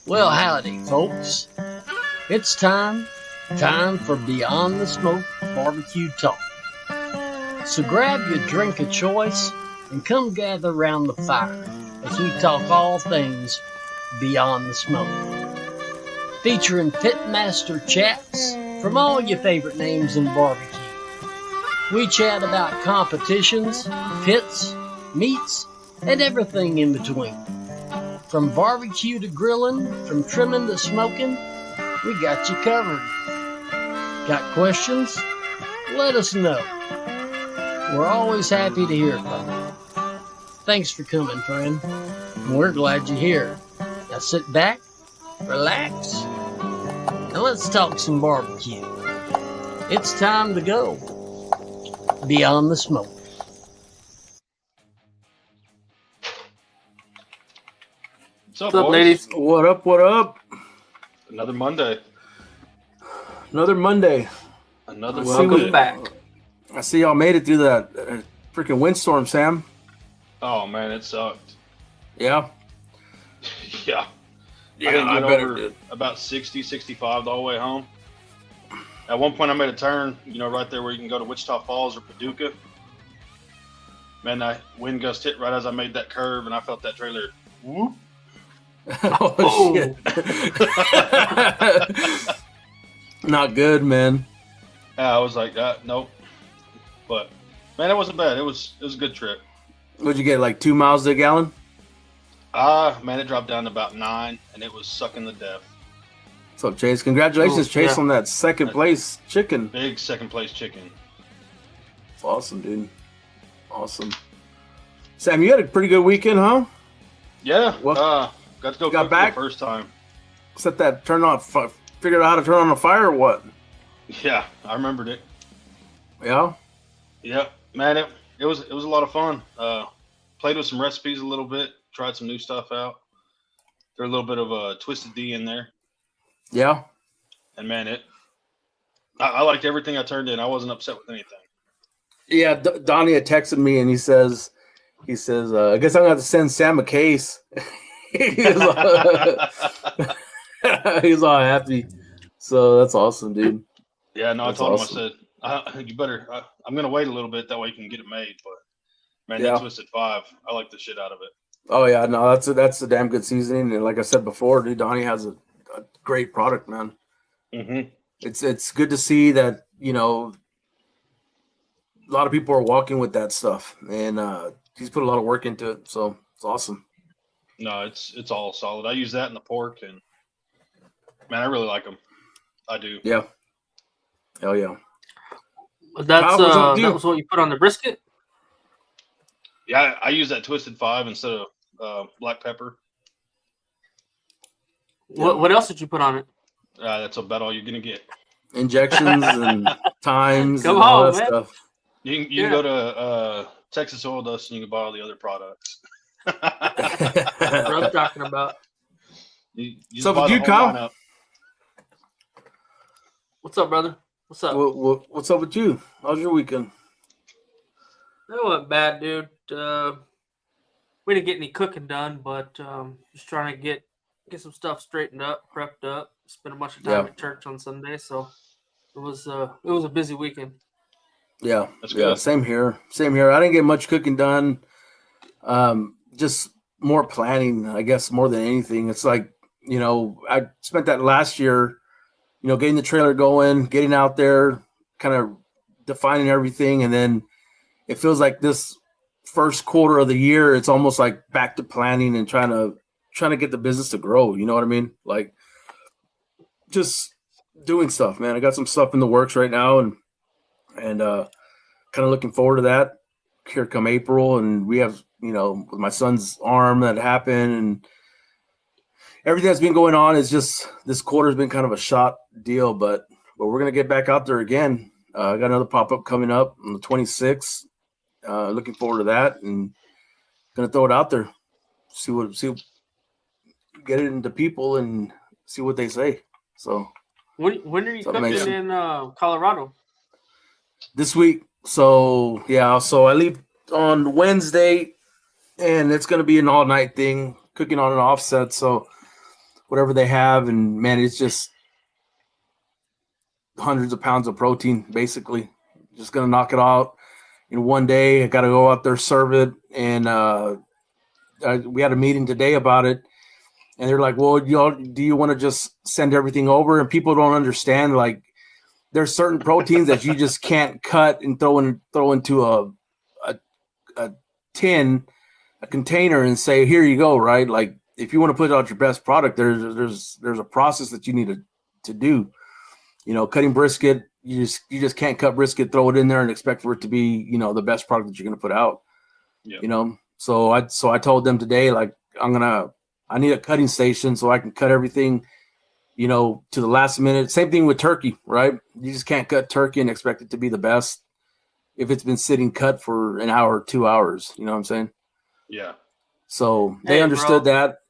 Well, howdy, folks. It's time for Beyond the Smoke Barbecue Talk. So grab your drink of choice and come gather around the fire as we talk all things Beyond the Smoke. Featuring pitmaster chats from all your favorite names in barbecue. We chat about competitions, pits, meats, and everything in between. From barbecue to grilling, from trimming to smoking, we got you covered. Got questions? Let us know. We're always happy to hear from you. Thanks for coming, friend. We're glad you're here. Now sit back, relax, and let's talk some barbecue. It's time to go Beyond the Smoke. What's up, ladies? What up, what up? Another Monday. Welcome back. I see y'all made it through that freaking windstorm, Sam. Oh, man, it sucked. Yeah? Yeah. I over about 60, 65 the whole way home. At one point, I made a turn, right there where you can go to Wichita Falls or Paducah. Man, that wind gust hit right as I made that curve, and I felt that trailer whoop. Oh, shit. Not good, man. I was like, nope. But, man, it wasn't bad. It was a good trip. What'd you get, like 2 miles to a gallon? Man, it dropped down to about 9, and it was sucking to death. What's up, Chase? Congratulations, Chase, on that second place chicken. Big second place chicken. It's awesome, dude. Awesome. Sam, you had a pretty good weekend, huh? Yeah. Got to go cook back for the first time. Set that figured out how to turn on a fire or what? Yeah, I remembered it. Yeah? Yep. Man, it was a lot of fun. Played with some recipes a little bit, tried some new stuff out. There's a little bit of a Twisted D in there. Yeah. And man, I liked everything I turned in. I wasn't upset with anything. Yeah, Donnie had texted me and he says, I guess I'm going to have to send Sam a case. He's all happy. So that's awesome, dude. Yeah, no, I told him, I said, you better, I'm going to wait a little bit. That way you can get it made. But man, that Twisted 5, I like the shit out of it. Oh yeah, no, that's a damn good seasoning. And like I said before, dude, Donnie has a great product, man. Mm-hmm. It's good to see that, a lot of people are walking with that stuff, and he's put a lot of work into it. So it's awesome. No, it's all solid. I use that in the pork, and man, I really like them. I do. Yeah. Hell yeah. That was what you put on the brisket? Yeah, I use that Twisted 5 instead of black pepper. What else did you put on it? That's about all you're gonna get. Injections and times Come and all on, that man. stuff. You can go to Texas Oil Dust and you can buy all the other products. That's what I'm talking about. You So with you, Kyle? lineup. What's up, brother? What's up? What's up with you? How's your weekend? It wasn't bad, dude. We didn't get any cooking done, but just trying to get some stuff straightened up, prepped up. Spent a bunch of time at church on Sunday, so it was a busy weekend. Yeah, that's good. Same here. I didn't get much cooking done. Just more planning, I guess, more than anything. It's like, I spent that last year, getting the trailer going, getting out there, kind of defining everything, and then it feels like this first quarter of the year, it's almost like back to planning and trying to get the business to grow. You know what I mean? Like just doing stuff, man. I got some stuff in the works right now, and kind of looking forward to that here come April. And we have, with my son's arm that happened and everything that's been going on, is just this quarter's been kind of a shot deal, but we're going to get back out there again. I got another pop-up coming up on the 26th. Looking forward to that, and going to throw it out there. Get it into people and see what they say. So when are you cooking in Colorado? This week. So I leave on Wednesday, and it's going to be an all-night thing, cooking on an offset. So whatever they have, and man, it's just hundreds of pounds of protein, basically. Just going to knock it out in one day. I got to go out there, serve it. And we had a meeting today about it, and they're like, well, do you want to just send everything over? And people don't understand, like, there's certain proteins that you just can't cut and throw into a tin, a container, and say, here you go, right? Like, if you want to put out your best product, there's a process that you need to do. Cutting brisket, you just can't cut brisket, throw it in there, and expect for it to be, the best product that you're going to put out. Yep. So I told them today, like, I need a cutting station so I can cut everything, to the last minute. Same thing with turkey, right? You just can't cut turkey and expect it to be the best if it's been sitting cut for an hour or 2 hours. You know what I'm saying? Yeah. So they understood that.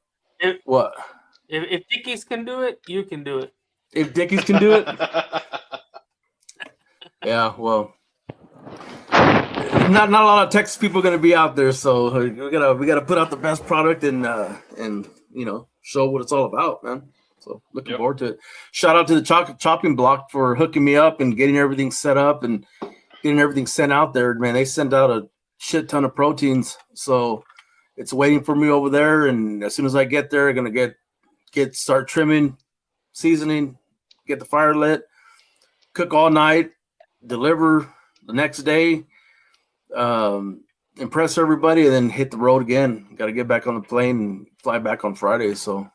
What? If Dickies can do it, you can do it. If Dickies can do it. Yeah, well, not a lot of Texas people are going to be out there, so we gotta put out the best product and show what it's all about, man. So looking forward to it. Shout out to the chopping block for hooking me up and getting everything set up and getting everything sent out there. Man, they sent out a shit ton of proteins, so it's waiting for me over there. And as soon as I get there, I'm gonna start trimming, seasoning, get the fire lit, cook all night, deliver the next day, impress everybody, and then hit the road again. Got to get back on the plane and fly back on Friday. So,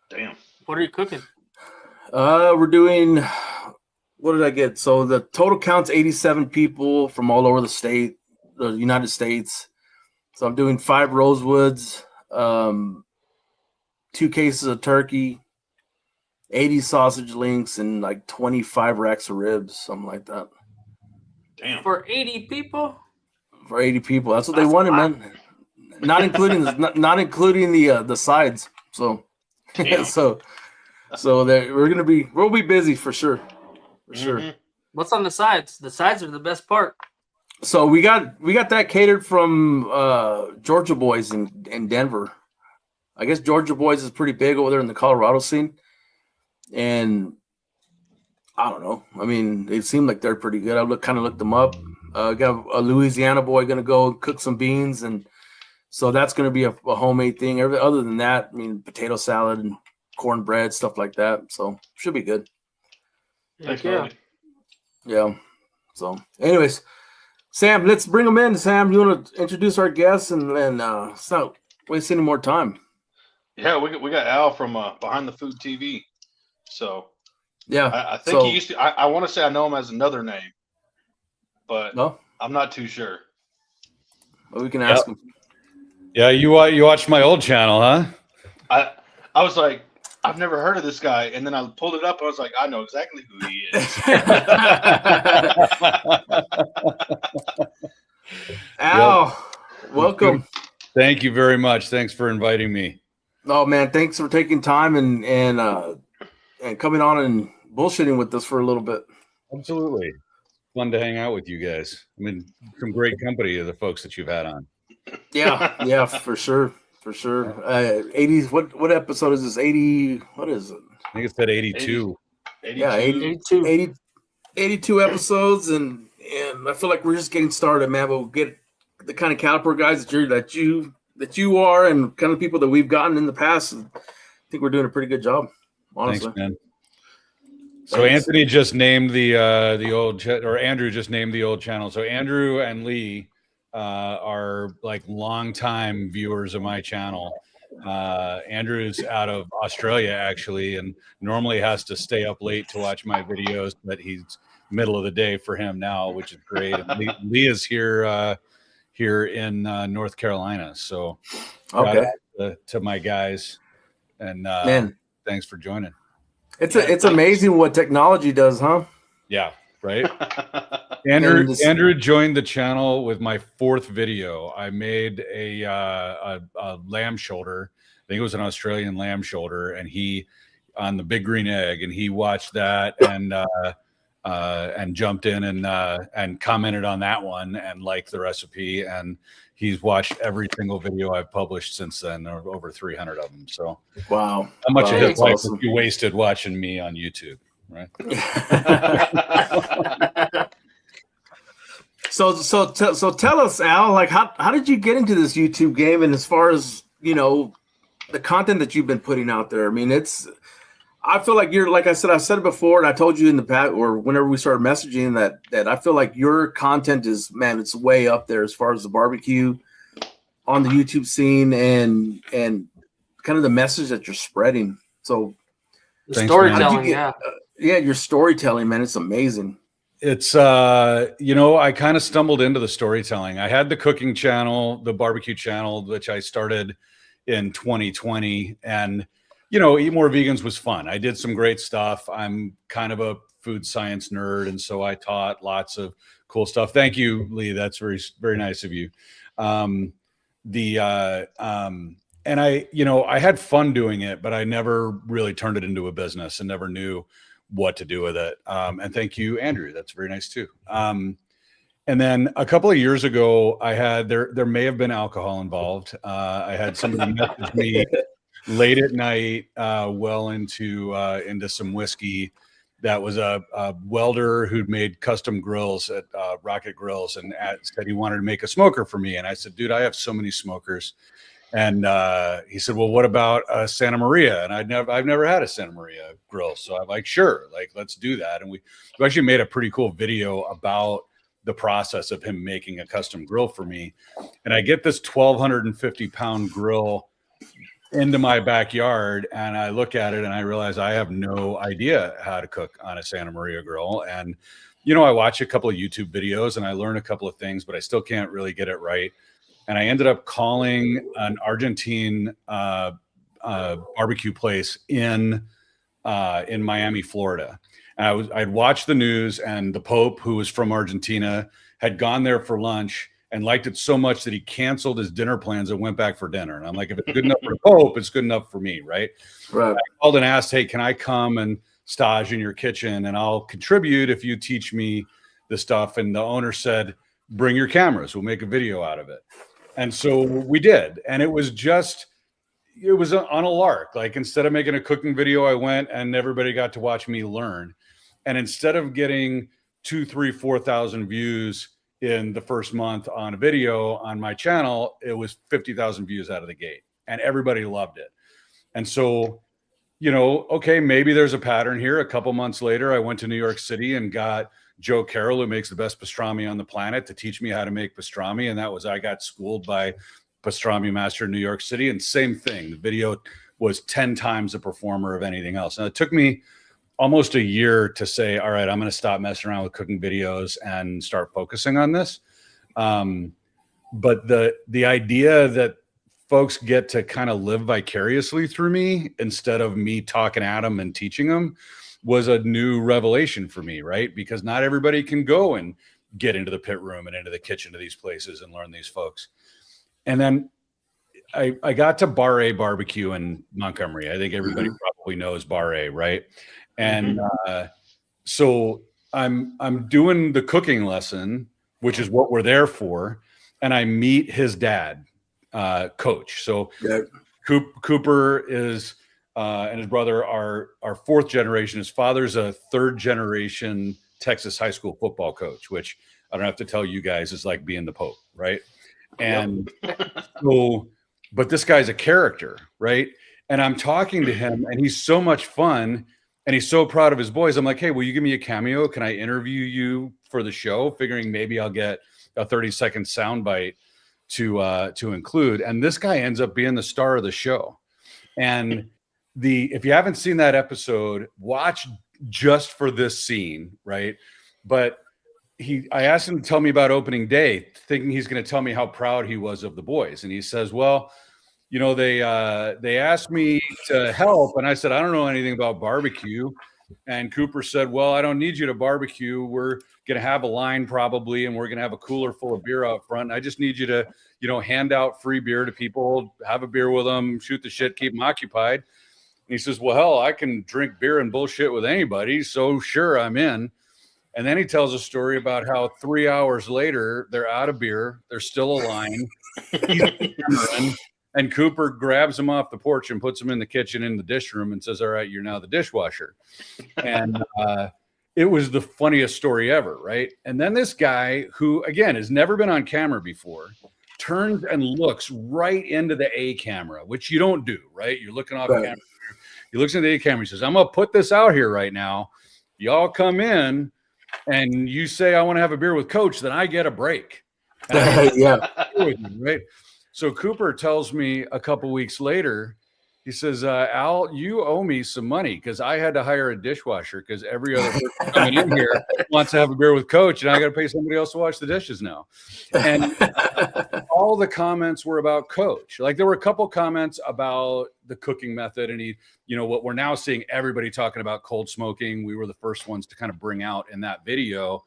damn. What are you cooking? We're doing. What did I get? So the total count's 87 people from all over the United States. So I'm doing 5 rosewoods, 2 cases of turkey, 80 sausage links, and like 25 racks of ribs, something like that. Damn. For 80 people? For 80 people. That's what they wanted, man. Not including the sides. So we'll be busy for sure. For sure. What's on the sides? The sides are the best part. So we got that catered from Georgia Boys in Denver. I guess Georgia Boys is pretty big over there in the Colorado scene. And I don't know. I mean, they seem like they're pretty good. I looked them up. Got a Louisiana boy going to go and cook some beans, and so that's going to be a homemade thing. Other than that, I mean, potato salad and cornbread, stuff like that. So should be good. Thanks, yeah. Yeah. So, anyways, Sam, let's bring them in. Sam, you want to introduce our guests and let's not waste any more time. Yeah, we got Al from Behind the Food TV. So yeah, I think he used to. I want to say I know him as another name, but I'm not too sure. Well, we can ask him. Yeah, you watched my old channel, huh? I was like, I've never heard of this guy, and then I pulled it up. And I was like, I know exactly who he is. Al, welcome. Thank you very much. Thanks for inviting me. Oh man, thanks for taking time and coming on and bullshitting with us for a little bit. Absolutely. fun to hang out with you guys. I mean, some great company of the folks that you've had on. Yeah, for sure. 80s. What episode is this? 80. What is it? I think it's at 82. 82. Yeah, 82. 82 episodes, and I feel like we're just getting started, man. But we'll get the kind of caliber guys that you are, and kind of people that we've gotten in the past. I think we're doing a pretty good job, honestly. Thanks, man. So Anthony just named the old or Andrew just named the old channel. So Andrew and Lee are like longtime viewers of my channel. Andrew's out of Australia actually, and normally has to stay up late to watch my videos, but he's middle of the day for him now, which is great. And Lee is here in North Carolina. So okay, to my guys, and man, thanks for joining. It's amazing what technology does, huh? Yeah, right. Andrew joined the channel with my 4th video. I made a lamb shoulder. I think it was an Australian lamb shoulder, and he on the big green egg, and he watched that and jumped in and commented on that one and liked the recipe, and he's watched every single video I've published since then, over 300 of them. So wow, how much of his life awesome. you wasted watching me on YouTube, right? So tell us, Al, like how did you get into this YouTube game? And as far as the content that you've been putting out there, I mean, I feel like you're, like I said it before, and I told you in the past or whenever we started messaging that I feel like your content is, man, it's way up there as far as the barbecue on the YouTube scene and kind of the message that you're spreading. So the storytelling, your storytelling, man, it's amazing. It's I kind of stumbled into the storytelling. I had the cooking channel, the barbecue channel, which I started in 2020, and Eat More Vegans was fun. I did some great stuff. I'm kind of a food science nerd, and so I taught lots of cool stuff. Thank you, Lee. That's very, very nice of you. And I had fun doing it, but I never really turned it into a business and never knew what to do with it. And thank you, Andrew. That's very nice too. And then a couple of years ago, there may have been alcohol involved. I had somebody message me late at night, well into some whiskey. That was a welder who'd made custom grills at Rocket Grills, and said he wanted to make a smoker for me. And I said, dude, I have so many smokers. And he said, well, what about Santa Maria? And I've never had a Santa Maria grill. So I'm like, sure, like, let's do that. And we actually made a pretty cool video about the process of him making a custom grill for me. And I get this 1,250 pound grill into my backyard, and I look at it and I realize I have no idea how to cook on a Santa Maria grill. And, I watch a couple of YouTube videos and I learn a couple of things, but I still can't really get it right. And I ended up calling an Argentine barbecue place in Miami, Florida. And I'd watched the news, and the Pope, who was from Argentina, had gone there for lunch and liked it so much that he canceled his dinner plans and went back for dinner. And I'm like, if it's good enough for the Pope, it's good enough for me, right? Right. I called and asked, hey, can I come and stage in your kitchen, and I'll contribute if you teach me the stuff? And the owner said, bring your cameras, we'll make a video out of it. And so we did. And it was on a lark. Like, instead of making a cooking video, I went and everybody got to watch me learn. And instead of getting 2,000, 3,000, 4,000 views in the first month on a video on my channel, it was 50,000 views out of the gate, and everybody loved it. And so, okay, maybe there's a pattern here. A couple months later, I went to New York City and got Joe Carroll, who makes the best pastrami on the planet, to teach me how to make pastrami. And I got schooled by pastrami master in New York City. And same thing, the video was 10 times the performer of anything else. And it took me almost a year to say, all right, I'm going to stop messing around with cooking videos and start focusing on this. But the idea that folks get to kind of live vicariously through me instead of me talking at them and teaching them was a new revelation for me, right? Because not everybody can go and get into the pit room and into the kitchen of these places and learn these folks. And then I got to Bar A Barbecue in Montgomery. I think everybody probably knows Bar A, right? And so I'm doing the cooking lesson, which is what we're there for, and I meet his dad, Coach. So Cooper is and his brother are fourth generation. His father's a third generation Texas high school football coach, which I don't have to tell you guys is like being the Pope, right? And so, but this guy's a character, right? And I'm talking to him, and he's so much fun, and he's so proud of his boys. I'm like, hey, will you give me a cameo? Can I interview you for the show? Figuring maybe I'll get a 30-second soundbite to include. And this guy ends up being the star of the show. And if you haven't seen that episode, watch just for this scene, right? But I asked him to tell me about opening day, thinking he's going to tell me how proud he was of the boys. And he says, well, you know, they asked me to help. And I said, I don't know anything about barbecue. And Cooper said, well, I don't need you to barbecue. We're going to have a line probably, and we're going to have a cooler full of beer out front. And I just need you to, you know, hand out free beer to people, have a beer with them, shoot the shit, keep them occupied. And he says, well, hell, I can drink beer and bullshit with anybody. So sure, I'm in. And then he tells a story about how 3 hours later, they're out of beer. There's still a line. He's hammering, and Cooper grabs him off the porch and puts him in the kitchen in the dish room and says, all right, you're now the dishwasher. And it was the funniest story ever, right? And then this guy who, again, has never been on camera before, turns and looks right into the A camera, which you don't do, right? You're looking off camera. He looks into the A camera. He says, I'm going to put this out here right now. Y'all come in and you say, I want to have a beer with Coach, then I get a break. Yeah. Right. So Cooper tells me a couple weeks later, he says, Al, you owe me some money because I had to hire a dishwasher because every other person coming in here wants to have a beer with Coach, and I got to pay somebody else to wash the dishes now. And all the comments were about Coach. Like there were a couple comments about the cooking method, and he, you know, what we're now seeing everybody talking about cold smoking. We were the first ones to kind of bring out in that video.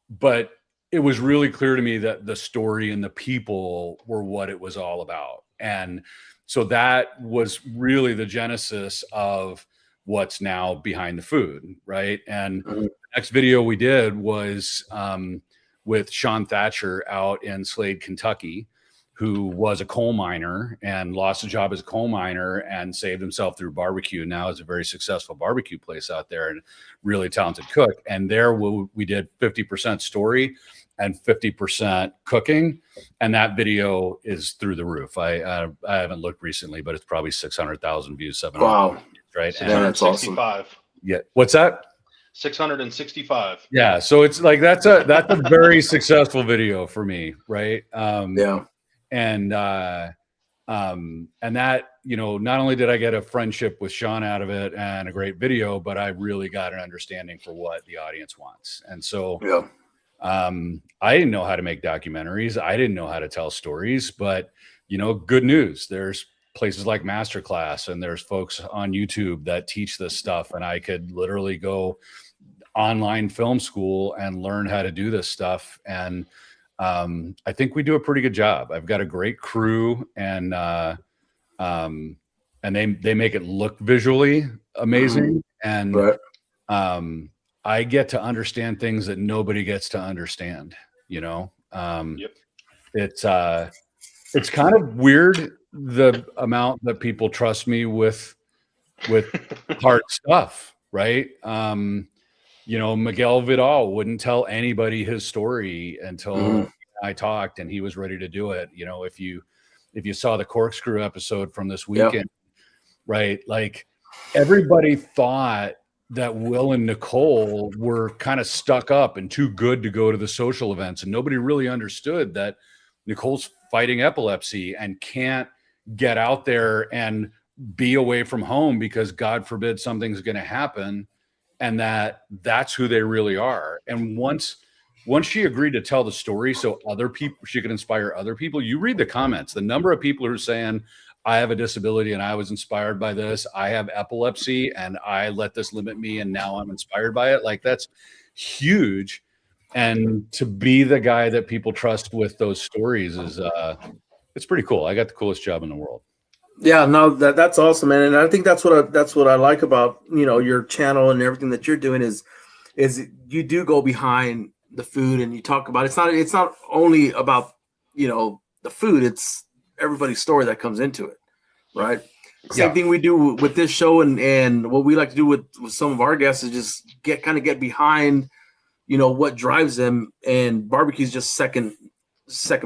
But it was really clear to me that the story and the people were what it was all about. And so that was really the genesis of what's now behind the food, right? And the next video we did was with Sean Thatcher out in Slade, Kentucky, who was a coal miner and lost a job as a coal miner and saved himself through barbecue. Now is a very successful barbecue place out there and really talented cook. And there we did 50% story and 50% cooking, and that video is through the roof. I haven't looked recently, but it's probably 600,000 views. 700, wow, right? And that's awesome. Yeah, what's that? 665. Yeah, so it's like that's a very successful video for me, right? Yeah, and that, you know, not only did I get a friendship with Sean out of it and a great video, but I really got an understanding for what the audience wants, and so yeah. I didn't know how to make documentaries. I didn't know how to tell stories, but, you know, good news. There's places like Masterclass, and there's folks on YouTube that teach this stuff. And I could literally go online film school and learn how to do this stuff. And I think we do a pretty good job. I've got a great crew, and they make it look visually amazing. And I get to understand things that nobody gets to understand, you know? It's kind of weird, the amount that people trust me with hard stuff, right? You know, Miguel Vidal wouldn't tell anybody his story until I talked, and he was ready to do it. You know, if you saw the corkscrew episode from this weekend, right? Like everybody thought that Will and Nicole were kind of stuck up and too good to go to the social events. And nobody really understood that Nicole's fighting epilepsy and can't get out there and be away from home because God forbid something's going to happen, and that's who they really are. And once she agreed to tell the story so other people, she could inspire other people, you read the comments, the number of people who are saying, I have a disability and I was inspired by this. I have epilepsy and I let this limit me, and now I'm inspired by it. Like, that's huge. And to be the guy that people trust with those stories is it's pretty cool. I got the coolest job in the world. Yeah, no, that's awesome, man. And I think that's what I like about, you know, your channel and everything that you're doing is is you do go behind the food and you talk about it's not only about the food, it's everybody's story that comes into it, right? Same thing we do with this show, and what we like to do with some of our guests is just get behind what drives them, and barbecue is just second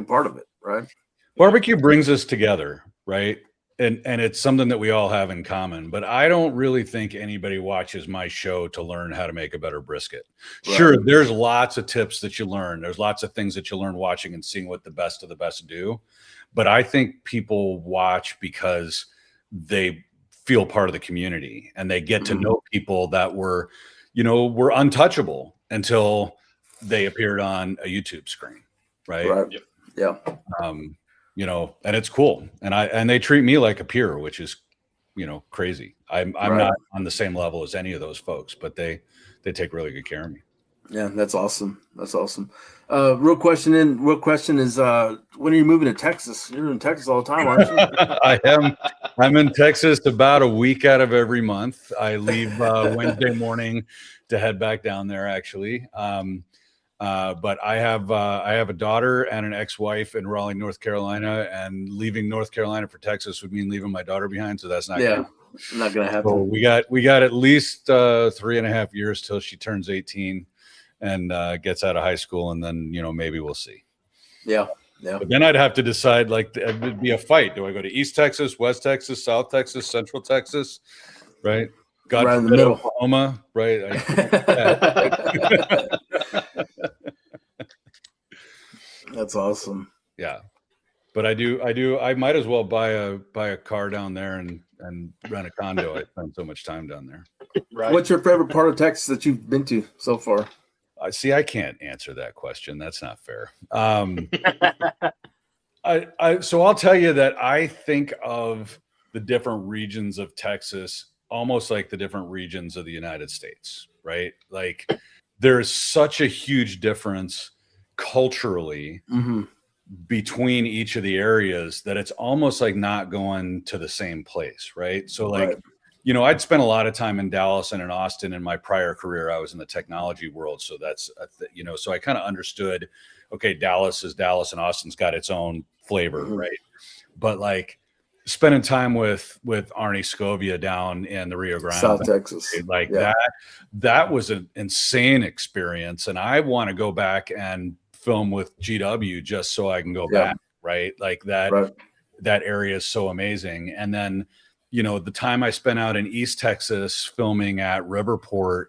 part of it, right? Barbecue brings us together, right? And it's something that we all have in common, but I don't really think anybody watches my show to learn how to make a better brisket. Right. Sure, there's lots of tips that you learn. There's lots of things that you learn watching and seeing what the best of the best do. But I think people watch because they feel part of the community and they get to know people that were untouchable until they appeared on a YouTube screen, right? Right. Yeah. And it's cool. And they treat me like a peer, which is, crazy. I'm not on the same level as any of those folks, but they take really good care of me. Yeah, that's awesome. That's awesome. Real question is, when are you moving to Texas? You're in Texas all the time, aren't you? I am. I'm in Texas about a week out of every month. I leave Wednesday morning to head back down there, actually. But I have a daughter and an ex-wife in Raleigh, North Carolina, and leaving North Carolina for Texas would mean leaving my daughter behind. So that's not not going to happen. So we got at least 3.5 years till she turns 18 and gets out of high school, and then maybe we'll see. Yeah. Yeah. But then I'd have to decide, like, it would be a fight. Do I go to East Texas, West Texas, South Texas, Central Texas, right? God right in the middle. Oklahoma, right? That's awesome. Yeah, but I might as well buy a car down there and rent a condo. I spend so much time down there. Right. What's your favorite part of Texas that you've been to so far? I can't answer that question. That's not fair. So I'll tell you that I think of the different regions of Texas almost like the different regions of the United States, right? Like there's such a huge difference culturally between each of the areas that it's almost like not going to the same place, right? So like, I'd spent a lot of time in Dallas and in Austin in my prior career. I was in the technology world. So that's, so I kind of understood, okay, Dallas is Dallas and Austin's got its own flavor, right? But like spending time with Arnie Scovia down in the Rio Grande, South Texas, like that was an insane experience. And I want to go back and film with GW just so I can go back, right? Like that area is so amazing. And then, the time I spent out in East Texas filming at Riverport,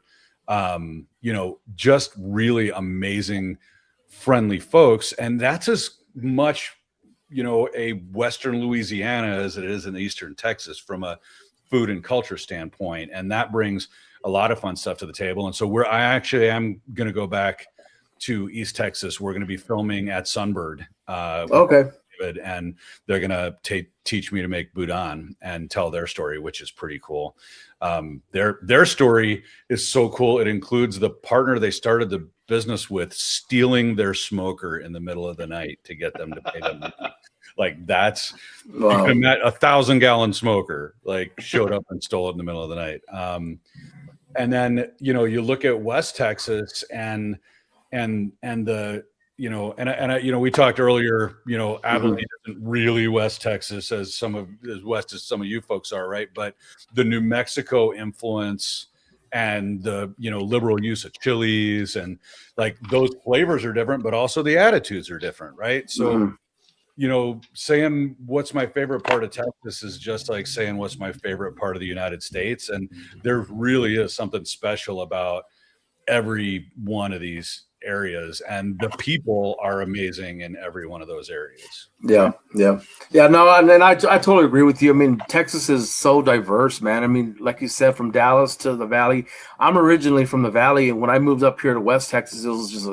just really amazing, friendly folks. And that's as much, a Western Louisiana as it is in Eastern Texas from a food and culture standpoint. And that brings a lot of fun stuff to the table. And so I actually am going to go back to East Texas. We're going to be filming at Sunbird. Okay. And they're going to teach me to make boudin and tell their story, which is pretty cool. Their story is so cool. It includes the partner they started the business with stealing their smoker in the middle of the night to get them to pay them. Like that's a 1,000-gallon smoker, like showed up and stole it in the middle of the night. And then, you look at West Texas and the, we talked earlier, Abilene isn't really West Texas as west as some of you folks are, right? But the New Mexico influence and the, liberal use of chilies and like those flavors are different, but also the attitudes are different, right? So, saying what's my favorite part of Texas is just like saying what's my favorite part of the United States. And there really is something special about every one of these areas, and the people are amazing in every one of those areas. No, and I totally agree with you. I mean, Texas is so diverse, man. I mean, like you said, from Dallas to the Valley. I'm originally from the Valley, and when I moved up here to West Texas, it was just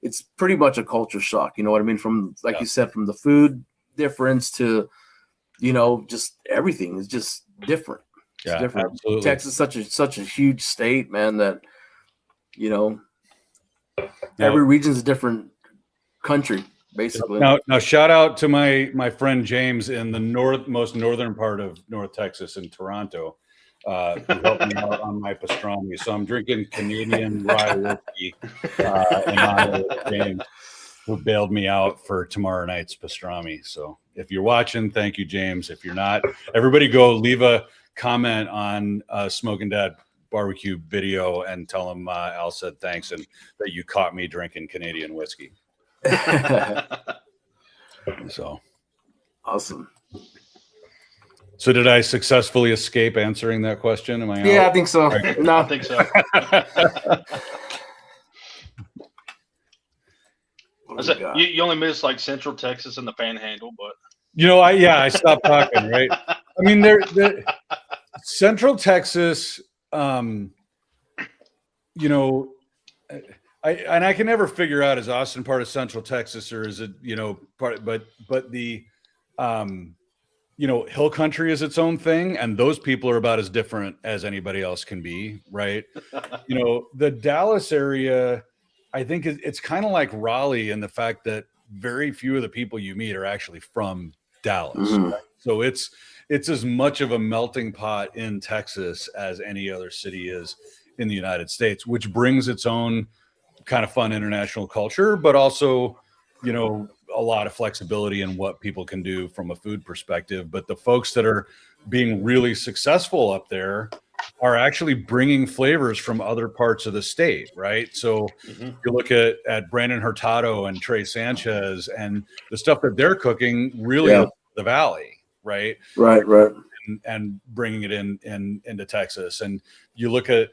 it's pretty much a culture shock. You know what I mean? From you said, from the food difference to, just everything is just different. It's different. Absolutely. Texas is such a huge state, man, that every region is a different country, basically. Now, shout out to my friend James in the most northern part of North Texas in Toronto. who helped me out on my pastrami. So I'm drinking Canadian rye whiskey in honor of James, who bailed me out for tomorrow night's pastrami. So if you're watching, thank you, James. If you're not, everybody go leave a comment on Smoking Dad barbecue video and tell them Al said thanks and that you caught me drinking Canadian whiskey. So awesome. So did I successfully escape answering that question? Am I Yeah, out? I think so. No, I think so. You only missed like Central Texas and the Panhandle, but I stopped talking, right? I mean, they're Central Texas, I can never figure out, is Austin part of Central Texas or is it, part, but the, hill country is its own thing. And those people are about as different as anybody else can be. Right. The Dallas area, I think it's kind of like Raleigh in the fact that very few of the people you meet are actually from Dallas. Mm-hmm. Right? So it's as much of a melting pot in Texas as any other city is in the United States, which brings its own kind of fun international culture, but also, a lot of flexibility in what people can do from a food perspective. But the folks that are being really successful up there are actually bringing flavors from other parts of the state, right? So you look at Brandon Hurtado and Trey Sanchez and the stuff that they're cooking really in the Valley, right? Right. And bringing it into Texas. And you look at,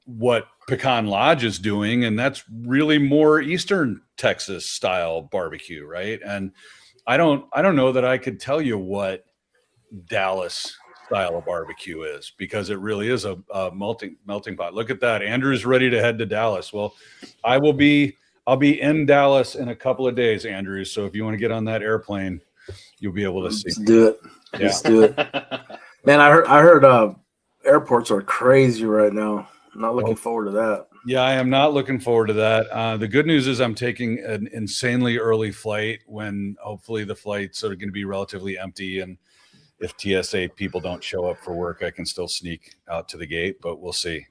what Pecan Lodge is doing, and that's really more Eastern Texas style barbecue, right? And I don't know that I could tell you what Dallas style of barbecue is, because it really is a melting pot. Look at that. Andrew's ready to head to Dallas. Well, I'll be in Dallas in a couple of days, Andrew. So if you want to get on that airplane, you'll be able to see. Let's do it. Yeah. Let's do it. Man, I heard airports are crazy right now. I'm not looking forward to that. Yeah, I am not looking forward to that. The good news is I'm taking an insanely early flight when hopefully the flights are going to be relatively empty. And if TSA people don't show up for work, I can still sneak out to the gate, but we'll see.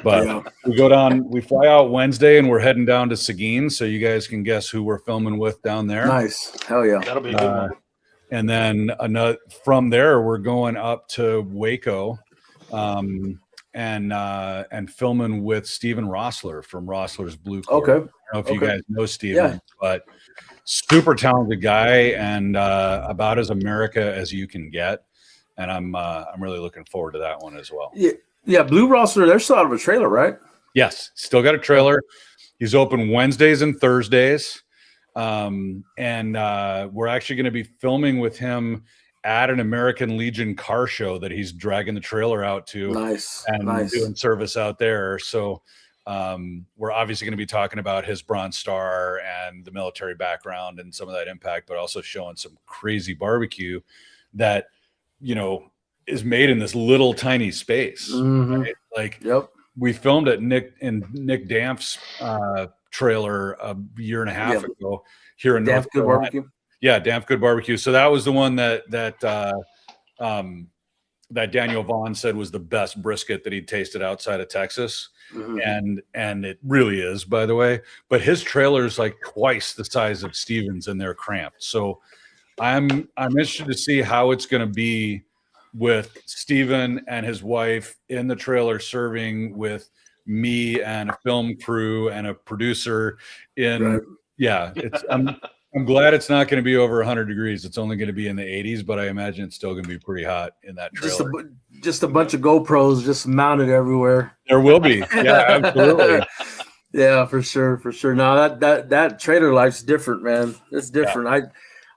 But we fly out Wednesday and we're heading down to Seguin. So you guys can guess who we're filming with down there. Nice. Hell yeah. That'll be a good one. And then from there, we're going up to Waco. And filming with Steven Rossler from Rossler's Blue Corp. Okay. I don't know if you guys know Steven, but super talented guy and about as America as you can get. And I'm really looking forward to that one as well. Yeah. Blue Rossler, they're still out of a trailer, right? Yes, still got a trailer. He's open Wednesdays and Thursdays. And we're actually going to be filming with him at an American Legion car show that he's dragging the trailer out to. Nice. Doing service out there. So we're obviously going to be talking about his Bronze Star and the military background and some of that impact, but also showing some crazy barbecue that, is made in this little tiny space. Mm-hmm. Right? Like we filmed at Nick Dampf's trailer a year and a half ago here in North Carolina. Barbecue. Yeah, Damn Good Barbecue. So that was the one that Daniel Vaughn said was the best brisket that he'd tasted outside of Texas. Mm-hmm. And it really is, by the way. But his trailer is like twice the size of Steven's and they're cramped. So I'm interested to see how it's going to be with Steven and his wife in the trailer serving with me and a film crew and a producer I'm glad it's not going to be over 100 degrees. It's only going to be in the 80s, but I imagine it's still going to be pretty hot in that trailer. Just a bunch of GoPros just mounted everywhere. There will be. Yeah, absolutely. Yeah, for sure. No, that trailer life's different, man. It's different. Yeah.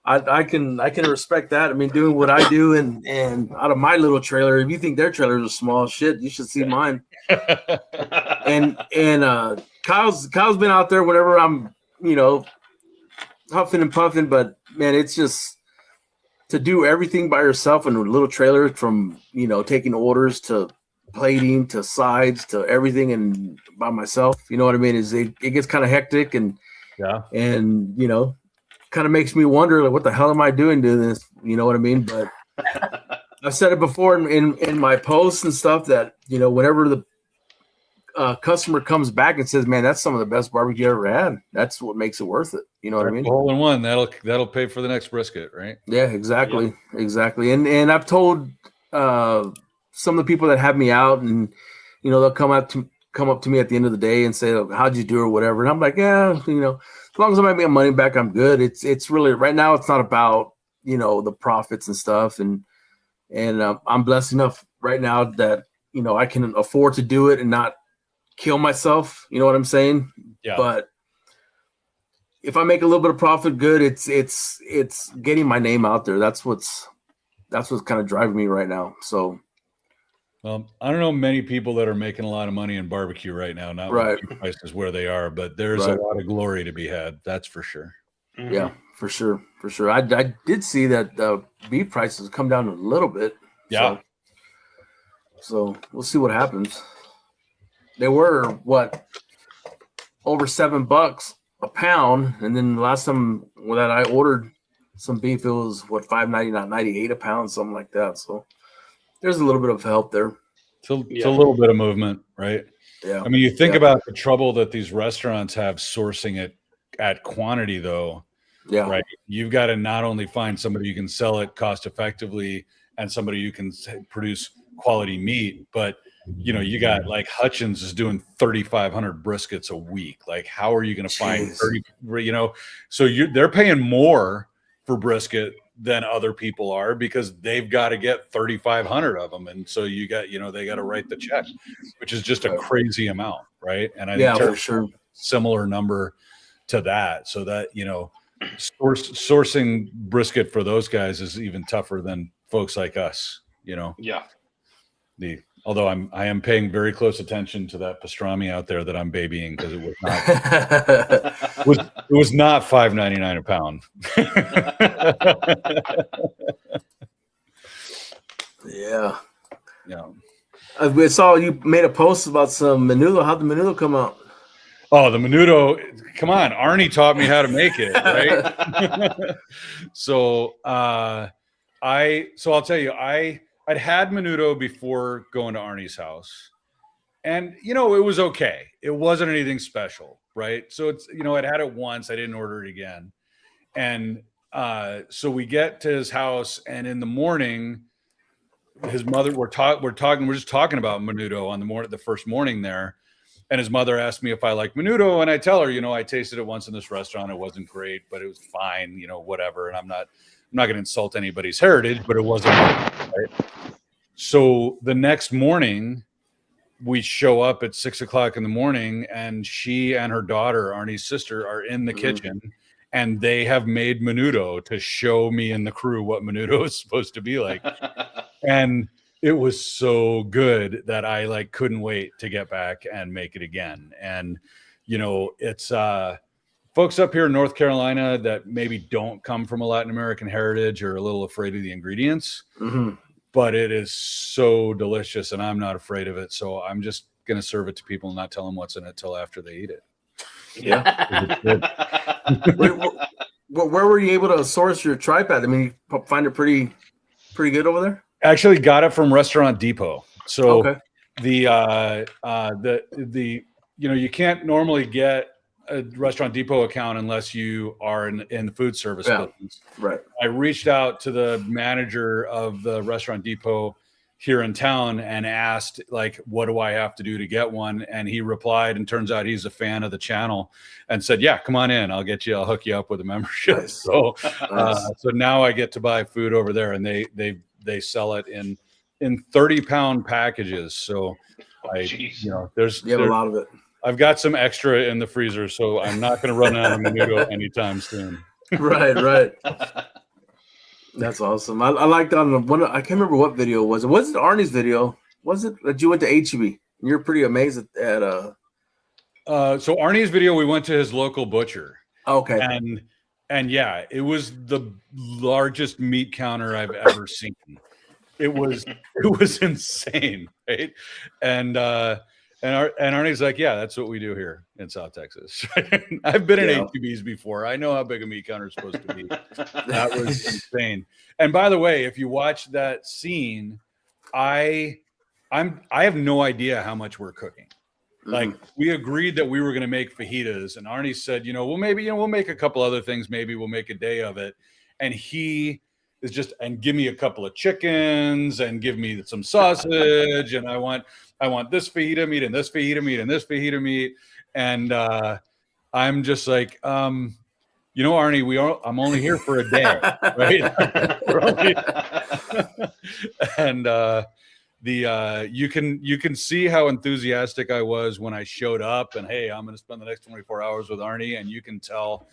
I can respect that. I mean, doing what I do and out of my little trailer, if you think their trailers are small, shit, you should see mine. and Kyle's been out there whenever I'm, huffing and puffing, but man, it's just to do everything by yourself in a little trailer, from taking orders to plating to sides to everything, and by myself, you know what I mean, it gets kind of hectic and kind of makes me wonder, like, what the hell am I doing to this, you know what I mean? But I've said it before in my posts and stuff that, whenever the customer comes back and says, man, that's some of the best barbecue I ever had, that's what makes it worth it. You know what I mean? Hole in one. That'll pay for the next brisket, right? Yeah, exactly. Yep. Exactly. And I've told some of the people that have me out, and they'll come up to me at the end of the day and say, how'd you do or whatever. And I'm like, yeah, as long as I make my money back, I'm good. It's really right now, it's not about, the profits and stuff. And I'm blessed enough right now that, I can afford to do it and not kill myself. You know what I'm saying? Yeah. But if I make a little bit of profit, good. It's getting my name out there. That's what's kind of driving me right now. So, well, I don't know many people that are making a lot of money in barbecue right now. Not right. with prices where they are, but there's a lot of glory to be had. That's for sure. Mm-hmm. Yeah, for sure. I did see that beef prices come down a little bit. Yeah. So we'll see what happens. They were over $7 a pound, and then the last time that I ordered some beef, it was $5.99, $98 a pound, something like that. So there's a little bit of help there. It's a little bit of movement, right? Yeah. I mean, you think about the trouble that these restaurants have sourcing it at quantity, though. Yeah. Right. You've got to not only find somebody who can sell it cost effectively and somebody who can produce quality meat, but you got like Hutchins is doing 3,500 briskets a week. Like, how are you going to find 30? So they're paying more for brisket than other people are because they've got to get 3,500 of them, and so you got they got to write the check, which is just a crazy amount, right? And I think for sure, similar number to that, so that sourcing brisket for those guys is even tougher than folks like us. Yeah. Although I am paying very close attention to that pastrami out there that I'm babying because it was not $5.99 a pound. Yeah. Yeah. I saw you made a post about some menudo. How'd the menudo come out? Oh, the menudo! Come on, Arnie taught me how to make it, right? So I'll tell you, I'd had menudo before going to Arnie's house, and it was okay. It wasn't anything special, right? So it's I'd had it once. I didn't order it again, and so we get to his house, and in the morning, his mother we're just talking about menudo on the first morning there, and his mother asked me if I like menudo, and I tell her, I tasted it once in this restaurant. It wasn't great, but it was fine, whatever. And I'm not going to insult anybody's heritage, but it wasn't right. So the next morning, we show up at 6 o'clock in the morning, and she and her daughter, Arnie's sister, are in the kitchen, and they have made menudo to show me and the crew what menudo is supposed to be like. And it was so good that I couldn't wait to get back and make it again. And, it's folks up here in North Carolina that maybe don't come from a Latin American heritage or a little afraid of the ingredients, but it is so delicious and I'm not afraid of it. So I'm just going to serve it to people and not tell them what's in it till after they eat it. Yeah. Where were you able to source your tripe at? I mean, you find it pretty good over there? Actually got it from Restaurant Depot. So okay. You can't normally get a Restaurant Depot account unless you are in the food service business. Right. I reached out to the manager of the Restaurant Depot here in town and asked, what do I have to do to get one? And he replied, and turns out he's a fan of the channel, and said, yeah, come on in. I'll hook you up with a membership. Nice. So now I get to buy food over there, and they sell it in 30-pound packages. So there's a lot of it. I've got some extra in the freezer, so I'm not going to run out of menudo anytime soon. Right. That's awesome. I liked on one. I can't remember what video it was. It wasn't Arnie's video. Was it that you went to HEB? You're pretty amazed at So Arnie's video, we went to his local butcher. Okay. And yeah, it was the largest meat counter I've ever seen. It was insane, right? And And Arnie's like, yeah, that's what we do here in South Texas. I've been in ATVs before. I know how big a meat counter is supposed to be. That was insane. And by the way, if you watch that scene, I have no idea how much we're cooking. Like we agreed that we were going to make fajitas, and Arnie said, well, maybe, we'll make a couple other things. Maybe we'll make a day of it. And he is just, and give me a couple of chickens and give me some sausage. And I want this fajita meat and this fajita meat and this fajita meat. And I'm just like, Arnie, I'm only here for a day, right? And you can see how enthusiastic I was when I showed up and, hey, I'm going to spend the next 24 hours with Arnie. And you can tell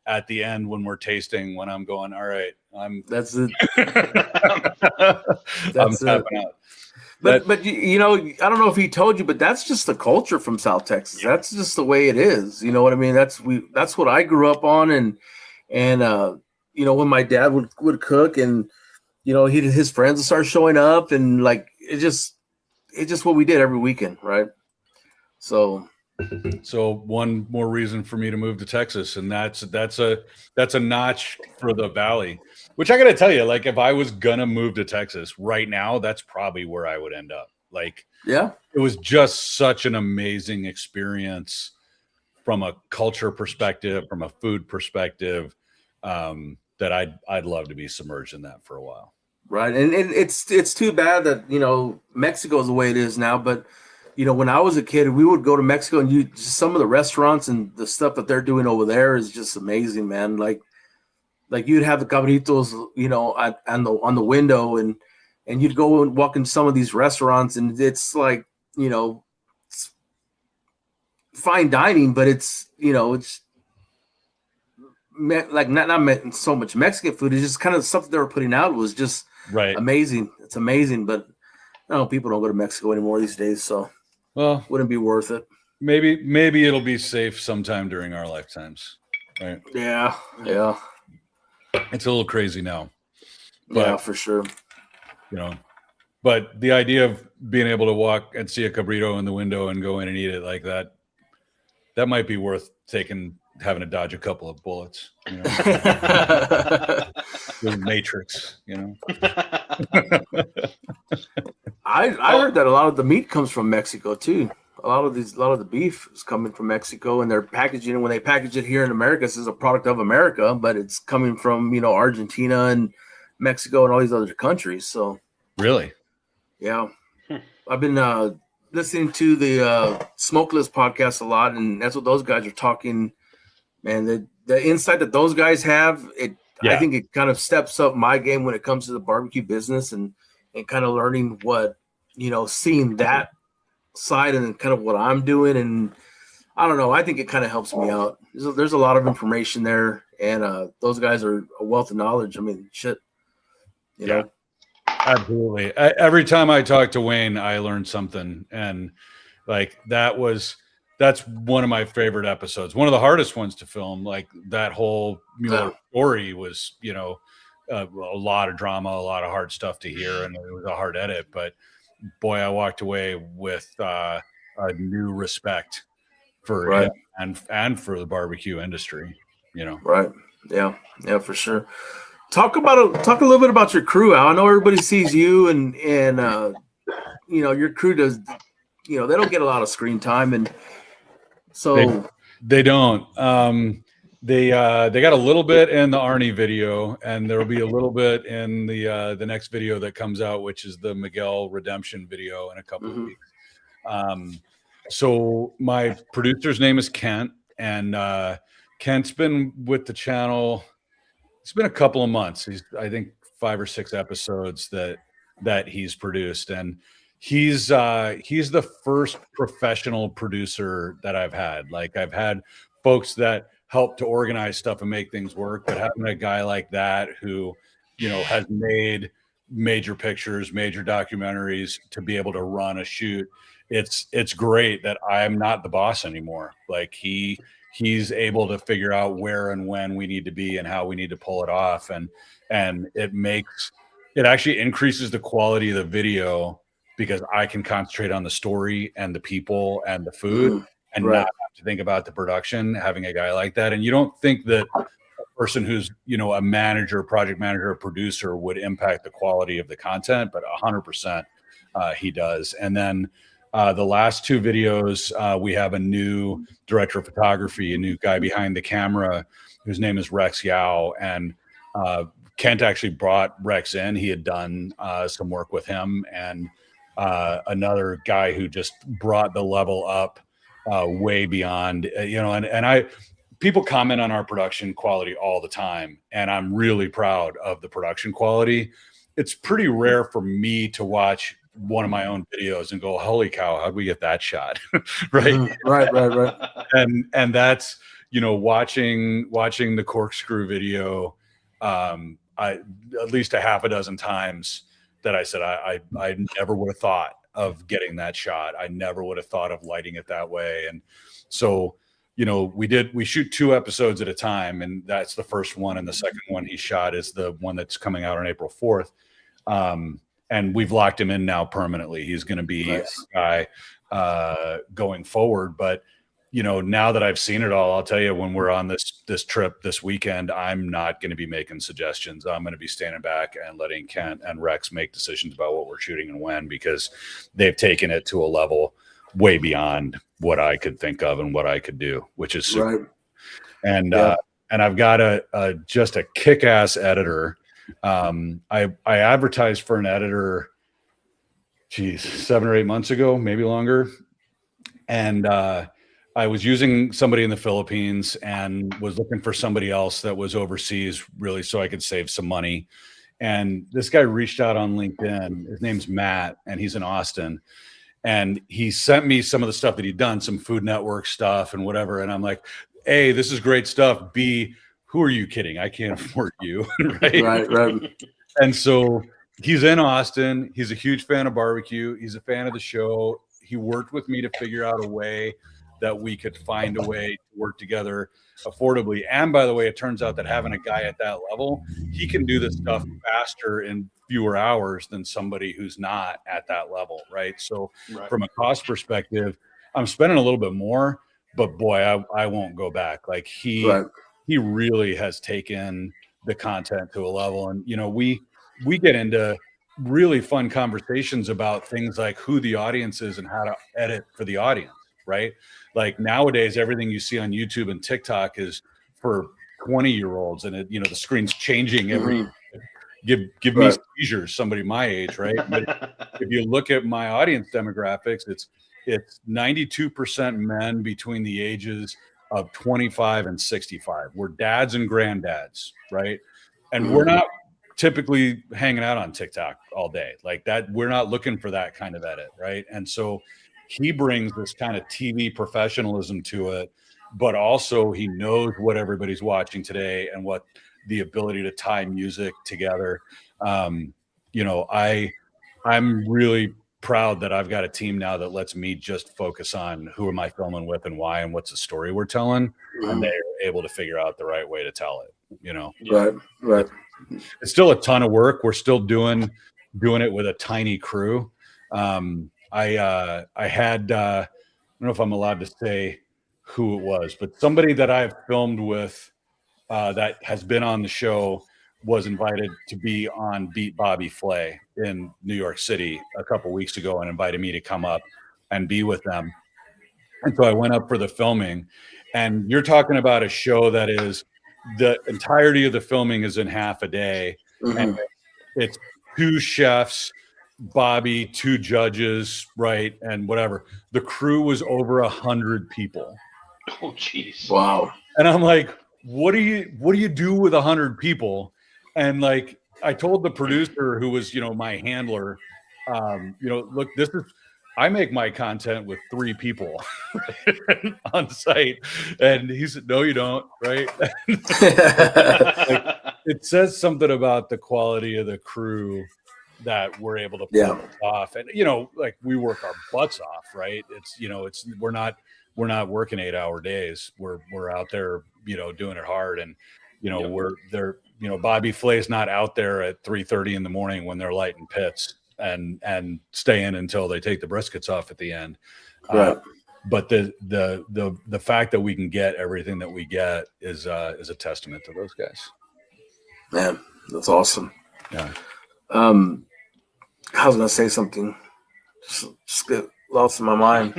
at the end when we're tasting, when I'm going, all right, that's it. I'm tapping out. But I don't know if he told you, but that's just the culture from South Texas. That's just the way it is. You know what I mean? That's what I grew up on. And when my dad would cook and, his friends would start showing up and like, it's just what we did every weekend. Right. So one more reason for me to move to Texas. And that's a notch for the Valley, which I got to tell you, like if I was going to move to Texas right now, that's probably where I would end up. Like, yeah, it was just such an amazing experience from a culture perspective, from a food perspective, that I'd love to be submerged in that for a while. Right. And it's too bad that, Mexico is the way it is now, but when I was a kid, we would go to Mexico and some of the restaurants and the stuff that they're doing over there is just amazing, man. Like you'd have the cabritos, on the window and you'd go and walk into some of these restaurants and it's like, it's fine dining, but it's like not so much Mexican food. It's just kind of stuff that they were putting out was just amazing. It's amazing, but people don't go to Mexico anymore these days, so. Well, wouldn't be worth it. Maybe it'll be safe sometime during our lifetimes, right? Yeah. It's a little crazy now. But, yeah, for sure. But the idea of being able to walk and see a cabrito in the window and go in and eat it like that might be worth having to dodge a couple of bullets. The Matrix, I heard that a lot of the meat comes from Mexico too. A lot of the beef is coming from Mexico, and they're packaging it. When they package it here in America, this is a product of America, but it's coming from Argentina and Mexico and all these other countries. So really, yeah, I've been listening to the Smokeless podcast a lot, and that's what those guys are talking. Man, the insight that those guys have, I think it kind of steps up my game when it comes to the barbecue business and kind of learning what, seeing that side and kind of what I'm doing. And I don't know, I think it kind of helps me out. There's a lot of information there, and those guys are a wealth of knowledge. I mean, shit, you know? Absolutely. Every time I talk to Wayne, I learn something. And like, that's one of my favorite episodes. One of the hardest ones to film. Like that whole story was, a lot of drama, a lot of hard stuff to hear, and it was a hard edit. But boy, I walked away with a new respect for him and for the barbecue industry. Right? Yeah, for sure. Talk a little bit about your crew, Al. I know everybody sees you, and your crew does. They don't get a lot of screen time, and so they don't. They got a little bit in the Arnie video, and there will be a little bit in the next video that comes out, which is the Miguel redemption video in a couple of weeks. So my producer's name is Kent, and Kent's been with the channel. It's been a couple of months. He's, I think, 5 or 6 episodes that he's produced, and he's the first professional producer that I've had. Like, I've had folks that help to organize stuff and make things work, but having a guy like that who, has made major pictures, major documentaries, to be able to run a shoot, it's great that I'm not the boss anymore. Like, he's able to figure out where and when we need to be and how we need to pull it off. And it actually increases the quality of the video because I can concentrate on the story and the people and the food and not have to think about the production, having a guy like that. And you don't think that a person who's, a manager, project manager, or producer would impact the quality of the content, but 100% he does. And then the last two videos, we have a new director of photography, a new guy behind the camera whose name is Rex Yao. And Kent actually brought Rex in. He had done some work with him, and another guy who just brought the level up way beyond, people comment on our production quality all the time, and I'm really proud of the production quality. It's pretty rare for me to watch one of my own videos and go, holy cow, how'd we get that shot? Right. Right. And that's, watching the corkscrew video, I at least a half a dozen times that I said, I never would have thought of getting that shot. I never would have thought of lighting it that way. And so, we shoot 2 episodes at a time, and that's the first one. And the second one he shot is the one that's coming out on April 4th. And we've locked him in now permanently. He's going to be a guy going forward. But, now that I've seen it all, I'll tell you, when we're on this trip this weekend, I'm not going to be making suggestions. I'm going to be standing back and letting Kent and Rex make decisions about what we're shooting and when, because they've taken it to a level way beyond what I could think of and what I could do, which is super. Right. And I've got just a kick-ass editor. I advertised for an editor, 7 or 8 months ago, maybe longer. And I was using somebody in the Philippines and was looking for somebody else that was overseas, really, so I could save some money. And this guy reached out on LinkedIn. His name's Matt, and he's in Austin. And he sent me some of the stuff that he'd done, some Food Network stuff and whatever. And I'm like, A, this is great stuff. B, who are you kidding? I can't afford you. Right. And so he's in Austin. He's a huge fan of barbecue. He's a fan of the show. He worked with me to figure out a way that we could find a way to work together affordably. And by the way, it turns out that having a guy at that level, he can do this stuff faster in fewer hours than somebody who's not at that level. Right. So from a cost perspective, I'm spending a little bit more, but boy, I won't go back. Like he really has taken the content to a level. And, we get into really fun conversations about things like who the audience is and how to edit for the audience. Right. Like nowadays, everything you see on YouTube and TikTok is for 20-year-olds, and the screen's changing every, give me seizures, somebody my age. Right. But if you look at my audience demographics, it's 92% men between the ages of 25 and 65. We're dads and granddads. Right. And we're not typically hanging out on TikTok all day like that. We're not looking for that kind of edit. Right. And so he brings this kind of TV professionalism to it, but also he knows what everybody's watching today and what the ability to tie music together. I'm really proud that I've got a team now that lets me just focus on who am I filming with and why and what's the story we're telling, and they're able to figure out the right way to tell it. Right. It's still a ton of work. We're still doing it with a tiny crew. I had, I don't know if I'm allowed to say who it was, but somebody that I've filmed with that has been on the show was invited to be on Beat Bobby Flay in New York City a couple weeks ago and invited me to come up and be with them. And so I went up for the filming, and you're talking about a show that is the entirety of the filming is in half a day. And it's 2 chefs, Bobby, 2 judges, right, and whatever. The crew was over 100 people. Oh, jeez! Wow! And I'm like, what do you do with 100 people? And like, I told the producer, who was my handler, look, I make my content with 3 people on site, and he said, no, you don't, right? Like, it says something about the quality of the crew that we're able to pull it off. And, like we work our butts off, right? We're not working 8-hour days. We're out there, doing it hard. And, we're there, Bobby Flay's not out there at 3:30 in the morning when they're lighting pits, and stay in until they take the briskets off at the end. Right. But the fact that we can get everything that we get is a testament to those guys. Man, that's awesome. Yeah. I was gonna say something, just get lost in my mind.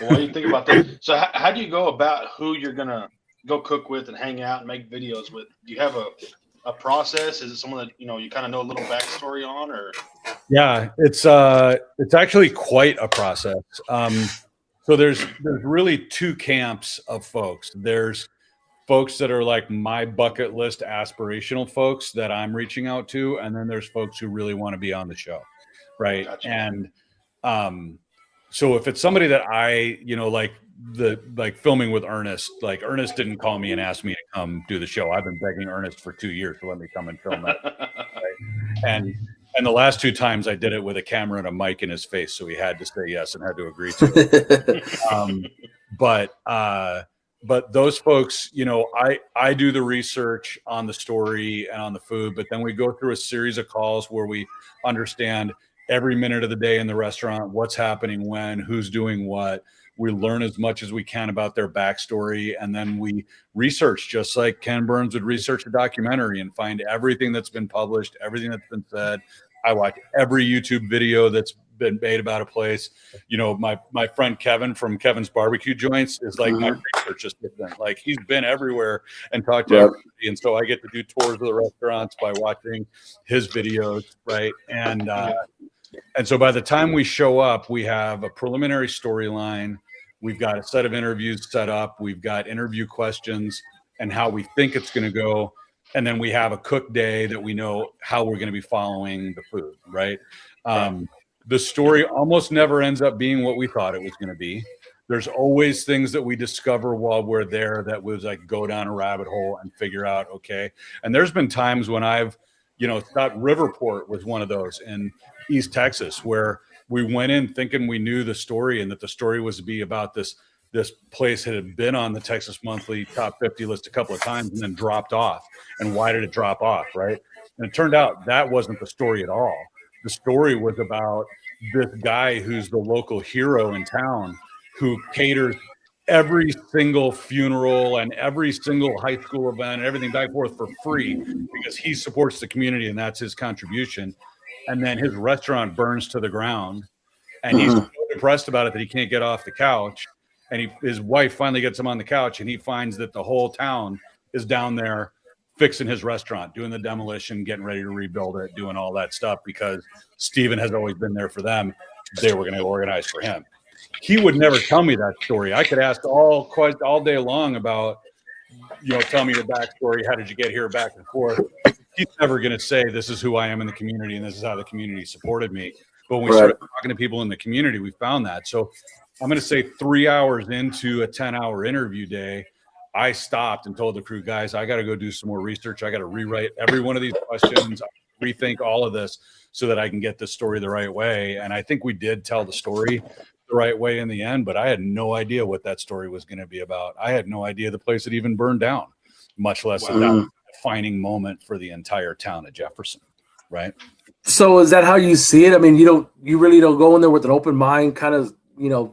Well, what do you think about that? So how do you go about who you're gonna go cook with and hang out and make videos with? Do you have a process? Is it someone that you kind of know a little backstory on, or? Yeah, it's actually quite a process. So there's really two camps of folks. There's folks that are like my bucket list aspirational folks that I'm reaching out to, and then there's folks who really want to be on the show, right? Gotcha. And so if it's somebody that I like filming with Ernest, like Ernest didn't call me and ask me to come do the show. I've been begging Ernest for 2 years to let me come and film it. Right? And the last 2 times I did it with a camera and a mic in his face, so he had to say yes and had to agree to it. But those folks, I do the research on the story and on the food, but then we go through a series of calls where we understand every minute of the day in the restaurant, what's happening when, who's doing what. We learn as much as we can about their backstory, and then we research just like Ken Burns would research a documentary and find everything that's been published, everything that's been said. I watch every YouTube video that's been made about a place. My friend Kevin from Kevin's Barbecue Joints is like my research assistant. Like, he's been everywhere and talked to everybody, and so I get to do tours of the restaurants by watching his videos, right? And so by the time we show up, we have a preliminary storyline. We've got a set of interviews set up. We've got interview questions and how we think it's going to go. And then we have a cook day that we know how we're going to be following the food, right? The story almost never ends up being what we thought it was going to be. There's always things that we discover while we're there that was like go down a rabbit hole and figure out, okay. And there's been times when I've, thought Riverport was one of those in East Texas, where we went in thinking we knew the story and that the story was to be about this place that had been on the Texas Monthly top 50 list a couple of times and then dropped off. And why did it drop off, right? And it turned out that wasn't the story at all. The story was about this guy who's the local hero in town who caters every single funeral and every single high school event and everything back and forth for free because he supports the community and that's his contribution. And then his restaurant burns to the ground and he's so depressed about it that he can't get off the couch. And his wife finally gets him on the couch and he finds that the whole town is down there fixing his restaurant, doing the demolition, getting ready to rebuild it, doing all that stuff because Steven has always been there for them. They were going to organize for him. He would never tell me that story. I could ask all day long about, tell me your backstory. How did you get here, back and forth? He's never going to say, this is who I am in the community and this is how the community supported me. But when we started talking to people in the community, we found that. So I'm going to say 3 hours into a 10-hour interview day, I stopped and told the crew, guys, I got to go do some more research. I got to rewrite every one of these questions, rethink all of this so that I can get this story the right way. And I think we did tell the story the right way in the end, but I had no idea what that story was going to be about. I had no idea the place had even burned down, much less that was a defining moment for the entire town of Jefferson, right? So is that how you see it? I mean, you really don't go in there with an open mind, kind of,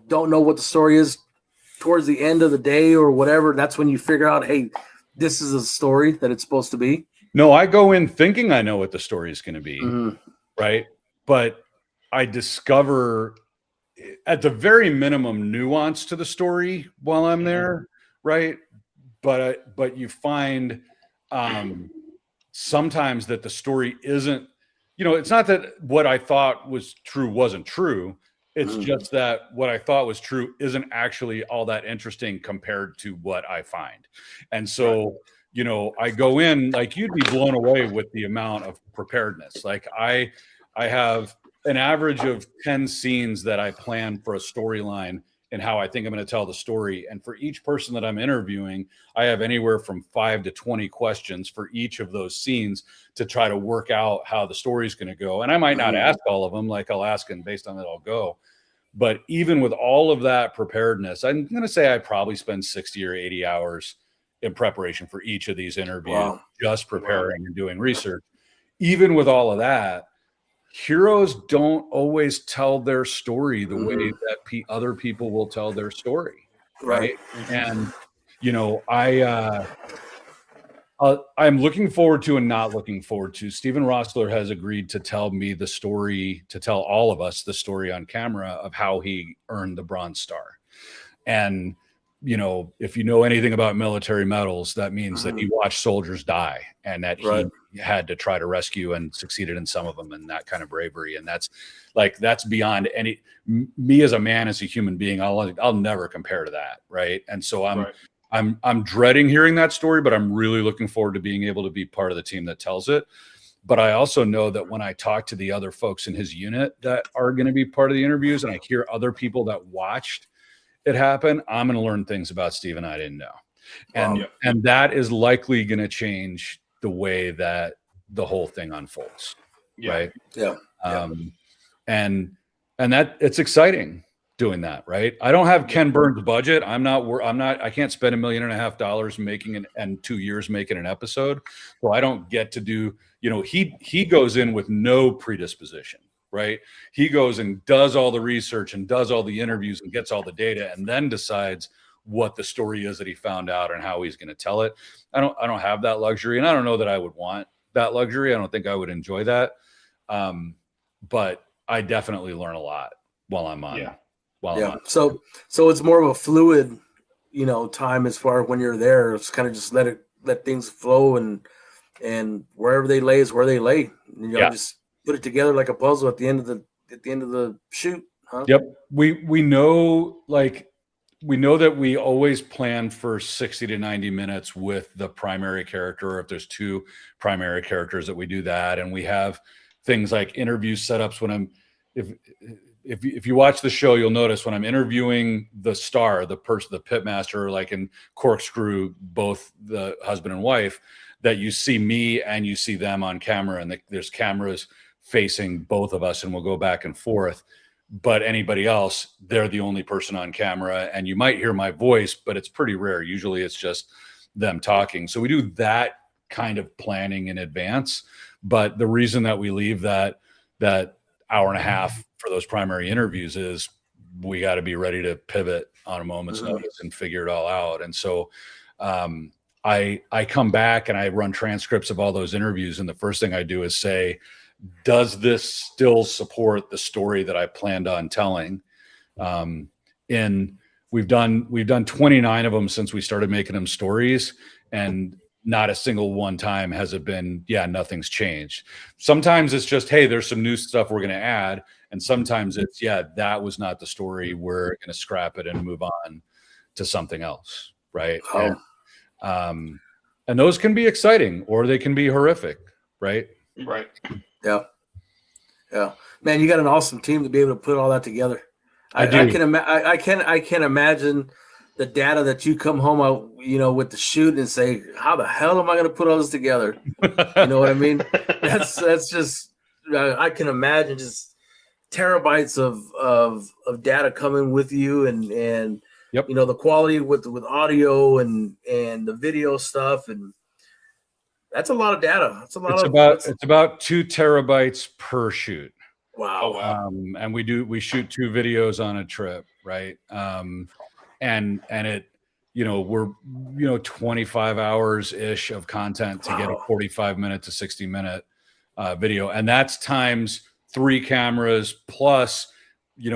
don't know what the story is towards the end of the day or whatever. That's when you figure out, hey, this is a story that it's supposed to be. No, I go in thinking I know what the story is going to be, right? But I discover at the very minimum nuance to the story while I'm there, right? But you find sometimes that the story isn't, it's not that what I thought was true wasn't true. It's just that what I thought was true isn't actually all that interesting compared to what I find. And so, I go in, like, you'd be blown away with the amount of preparedness. Like I have an average of 10 scenes that I plan for a storyline and how I think I'm going to tell the story. And for each person that I'm interviewing, I have anywhere from 5 to 20 questions for each of those scenes to try to work out how the story is going to go. And I might not ask all of them, like I'll ask and based on that, I'll go. But even with all of that preparedness, I'm going to say I probably spend 60 or 80 hours in preparation for each of these interviews, just preparing and doing research. Even with all of that, heroes don't always tell their story the way that other people will tell their story, right? And I'm looking forward to and not looking forward to. Steven Rossler has agreed to tell me the story, to tell all of us the story on camera of how he earned the Bronze Star. And if you know anything about military medals, that means that he watched soldiers die and that he had to try to rescue and succeeded in some of them, and that kind of bravery. And that's beyond me as a man, as a human being. I'll never compare to that. Right. And so I'm dreading hearing that story, but I'm really looking forward to being able to be part of the team that tells it. But I also know that when I talk to the other folks in his unit that are going to be part of the interviews, and I hear other people that watched it happen, I'm going to learn things about Steven I didn't know. And that is likely going to change the way that the whole thing unfolds. Right. Yeah. And that it's exciting doing that. Right. I don't have Ken Burns' budget. I can't spend $1.5 million making and 2 years making an episode. So I don't get to do, he goes in with no predisposition. Right. He goes and does all the research and does all the interviews and gets all the data and then decides what the story is that he found out and how he's going to tell it. I don't have that luxury, and I don't know that I would want that luxury. I don't think I would enjoy that. But I definitely learn a lot while I'm on. So it's more of a fluid, time as far as when you're there. It's kind of just let things flow and wherever they lay is where they lay. Just put it together like a puzzle at the end of the shoot. Huh? Yep. We know that we always plan for 60 to 90 minutes with the primary character, or if there's two primary characters that we do that. And we have things like interview setups if you watch the show, you'll notice when I'm interviewing the star, the pitmaster, like in Corkscrew, both the husband and wife, that you see me and you see them on camera, and there's cameras facing both of us, and we'll go back and forth. But anybody else, they're the only person on camera, and you might hear my voice, but it's pretty rare. Usually it's just them talking. So we do that kind of planning in advance. But the reason that we leave that hour and a half for those primary interviews is we got to be ready to pivot on a moment's notice and figure it all out. And so I come back and I run transcripts of all those interviews, and the first thing I do is say, does this still support the story that I planned on telling? And we've done 29 of them since we started making them stories, and not a single one time has it been, nothing's changed. Sometimes it's just, hey, there's some new stuff we're going to add. And sometimes it's, that was not the story. We're going to scrap it and move on to something else. Right. And those can be exciting, or they can be horrific. Right. Right. Yeah. Man, you got an awesome team to be able to put all that together. I can imagine the data that you come home, with the shoot and say, how the hell am I going to put all this together? You know what I mean? That's just, I can imagine just terabytes of data coming with you and the quality with audio and the video stuff. And that's a lot of data. It's about 2 terabytes per shoot. Wow. And we shoot 2 videos on a trip. Right. And it, we're 25 hours ish of content to get a 45-minute to 60-minute video. And that's times 3 cameras plus, we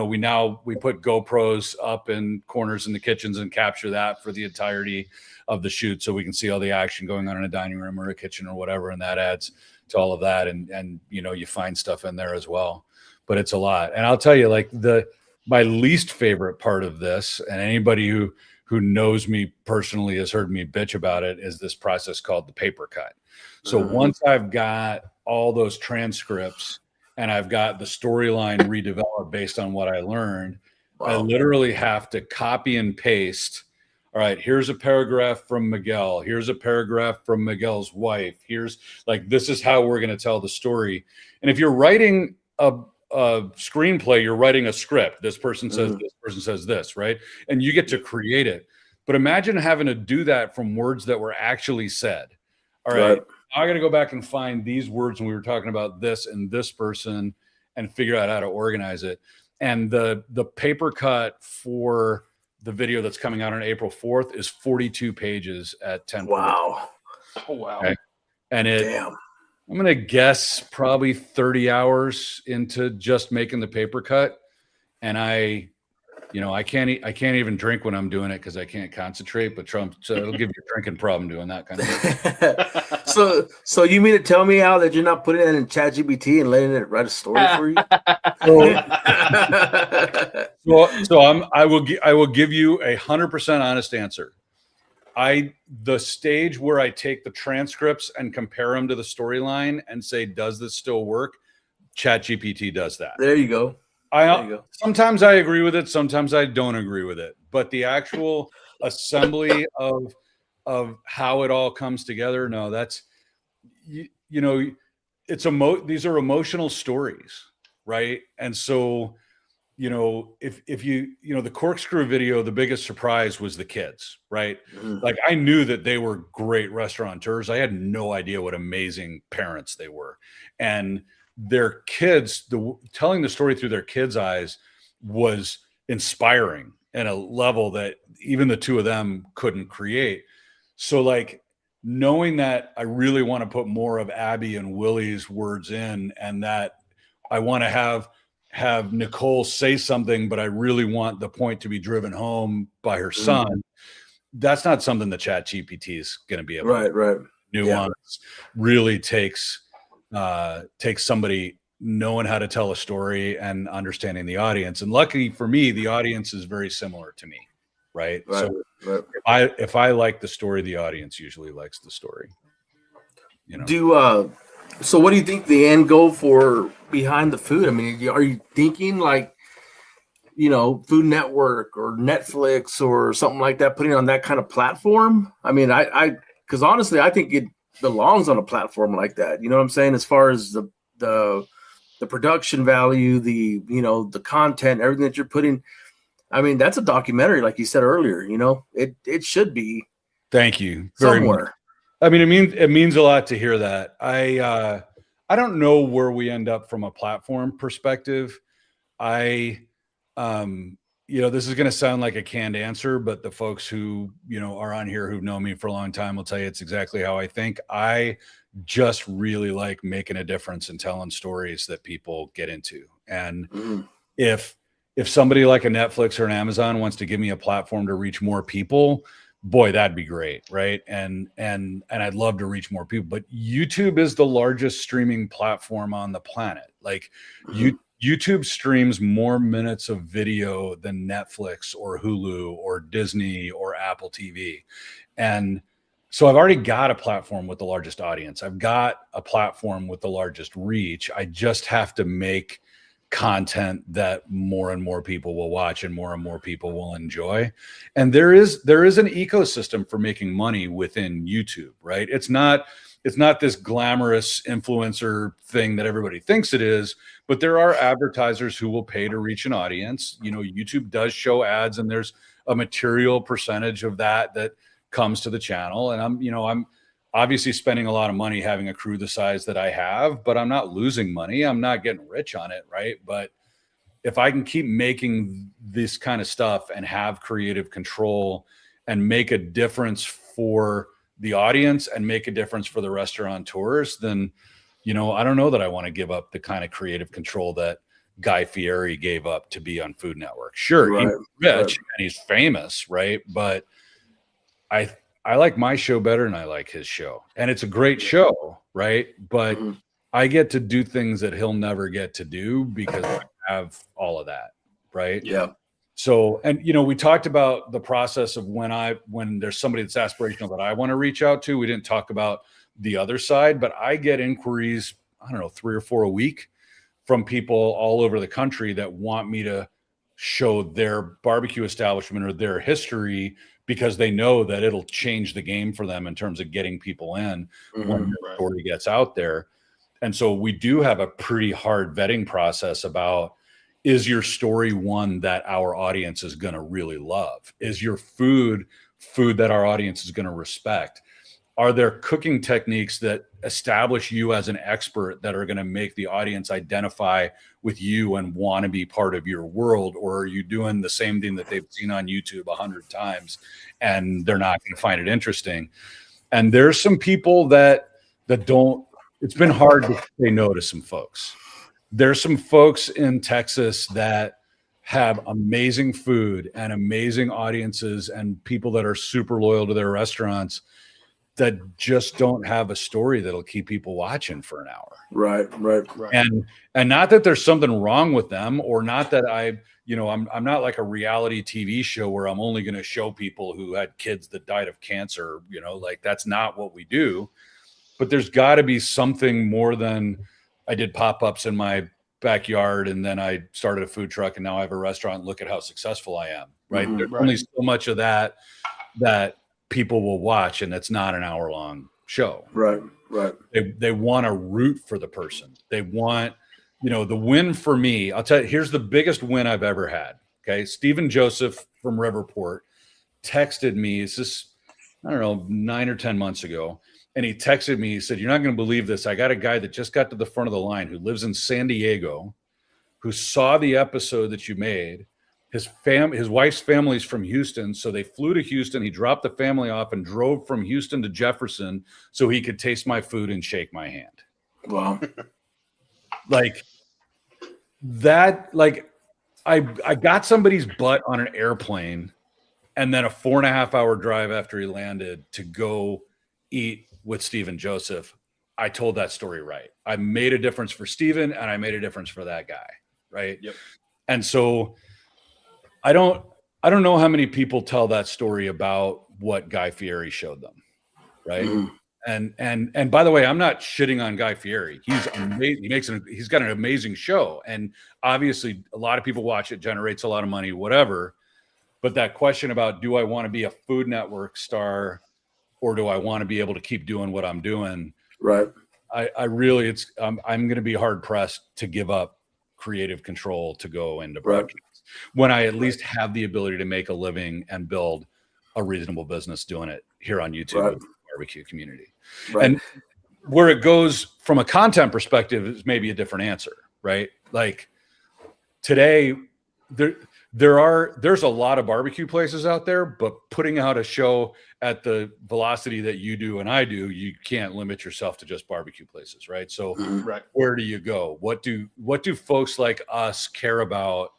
put GoPros up in corners in the kitchens and capture that for the entirety of the shoot, so we can see all the action going on in a dining room or a kitchen or whatever. And that adds to all of that. And you find stuff in there as well, but it's a lot. And I'll tell you, like my least favorite part of this, and anybody who knows me personally has heard me bitch about it, is this process called the paper cut. So once I've got all those transcripts and I've got the storyline redeveloped based on what I learned, I literally have to copy and paste. All right, here's a paragraph from Miguel. Here's a paragraph from Miguel's wife. This is how we're going to tell the story. And if you're writing a screenplay, you're writing a script. This person says this person says this, right? And you get to create it. But imagine having to do that from words that were actually said. All right. Now I got to go back and find these words when we were talking about this and this person and figure out how to organize it. And the paper cut for the video that's coming out on April 4th is 42 pages at 10. Wow. Oh, wow. Okay. And I'm going to guess probably 30 hours into just making the paper cut. And I can't even drink when I'm doing it because I can't concentrate, but it'll give you a drinking problem doing that kind of thing. So you mean to tell me, Al, that you're not putting it in ChatGPT and letting it write a story for you? I will give you 100% honest answer. The stage where I take the transcripts and compare them to the storyline and say, does this still work? ChatGPT does that. There you go. Sometimes I agree with it. Sometimes I don't agree with it. But the actual assembly of how it all comes together, no, that's, these are emotional stories, right? And so, if you the corkscrew video, the biggest surprise was the kids, right? Mm-hmm. Like, I knew that they were great restaurateurs. I had no idea what amazing parents they were. And their kids, telling the story through their kids' eyes was inspiring in a level that even the two of them couldn't create. So, like, knowing that I really want to put more of Abby and Willie's words in, and that I want to have Nicole say something, but I really want the point to be driven home by her son. That's not something the ChatGPT is going to be able to nuance. Really takes somebody knowing how to tell a story and understanding the audience. And luckily for me, the audience is very similar to me, right? So if I like the story, the audience usually likes the story. So what do you think the end goal for Behind the Food? I mean, are you thinking like, Food Network or Netflix or something like that, putting it on that kind of platform? I mean, because honestly, I think it belongs on a platform like that. You know what I'm saying? As far as the production value, the content, everything that you're putting. I mean, that's a documentary, like you said earlier. It should be. Thank you. Somewhere. Very, I mean, it means a lot to hear that. I don't know where we end up from a platform perspective. This is going to sound like a canned answer, but the folks who, are on here who've known me for a long time will tell you it's exactly how I think. I just really like making a difference and telling stories that people get into. And if somebody like a Netflix or an Amazon wants to give me a platform to reach more people, boy, that'd be great, right? And I'd love to reach more people. But YouTube is the largest streaming platform on the planet. Like, YouTube streams more minutes of video than Netflix or Hulu or Disney or Apple TV. And so I've already got a platform with the largest audience. I've got a platform with the largest reach. I just have to make content that more and more people will watch and more people will enjoy. And there is an ecosystem for making money within YouTube, right? It's not this glamorous influencer thing that everybody thinks it is, but there are advertisers who will pay to reach an audience. YouTube does show ads, and there's a material percentage of that comes to the channel. And I'm obviously spending a lot of money having a crew the size that I have, but I'm not losing money. I'm not getting rich on it, right? But if I can keep making this kind of stuff and have creative control and make a difference for the audience and make a difference for the restaurateurs, then, I don't know that I want to give up the kind of creative control that Guy Fieri gave up to be on Food Network. Sure, he's rich and he's famous, right? But I like my show better than I like his show. And it's a great show, right? But I get to do things that he'll never get to do because I have all of that, right? Yeah. So, and we talked about the process of when there's somebody that's aspirational that I want to reach out to. We didn't talk about the other side, but I get inquiries, 3 or 4 a week from people all over the country that want me to show their barbecue establishment or their history because they know that it'll change the game for them in terms of getting people in when the story gets out there. And so we do have a pretty hard vetting process about, is your story one that our audience is going to really love? Is your food that our audience is going to respect? are there cooking techniques that establish you as an expert that are going to make the audience identify with you and want to be part of your world? Or are you doing the same thing that they've seen on YouTube 100 times and they're not going to find it interesting? And there's some people that don't, it's been hard to say no to some folks. There's some folks in Texas that have amazing food and amazing audiences and people that are super loyal to their restaurants that just don't have a story that'll keep people watching for an hour. Right. And not that there's something wrong with them, or not that I'm not like a reality TV show where I'm only going to show people who had kids that died of cancer, like that's not what we do. But there's got to be something more than I did pop-ups in my backyard and then I started a food truck and now I have a restaurant. Look at how successful I am. Right. There's only so much of that people will watch, and it's not an hour-long show. Right. They want to root for the person. They want, the win for me. I'll tell you, here's the biggest win I've ever had. Okay. Stephen Joseph from Riverport texted me, it's just, 9 or 10 months ago. And he texted me, he said, "You're not going to believe this. I got a guy that just got to the front of the line who lives in San Diego, who saw the episode that you made. His wife's family's from Houston. So they flew to Houston. He dropped the family off and drove from Houston to Jefferson so he could taste my food and shake my hand." Wow. Like that, I got somebody's butt on an airplane and then a 4.5 hour drive after he landed to go eat with Stephen Joseph. I told that story right. I made a difference for Stephen and I made a difference for that guy. Right. Yep. And so I don't know how many people tell that story about what Guy Fieri showed them. Right. Mm-hmm. And by the way, I'm not shitting on Guy Fieri. He's amazing. He's got an amazing show. And obviously a lot of people watch it, generates a lot of money, whatever. But that question about, do I want to be a Food Network star or do I want to be able to keep doing what I'm doing? Right. I really, I'm going to be hard pressed to give up creative control to go into broadcast when I at least have the ability to make a living and build a reasonable business doing it here on YouTube with the barbecue community. Right. And where it goes from a content perspective is maybe a different answer, right? Like today, there's a lot of barbecue places out there, but putting out a show at the velocity that you do and I do, you can't limit yourself to just barbecue places, right? So where do you go? What do folks like us care about,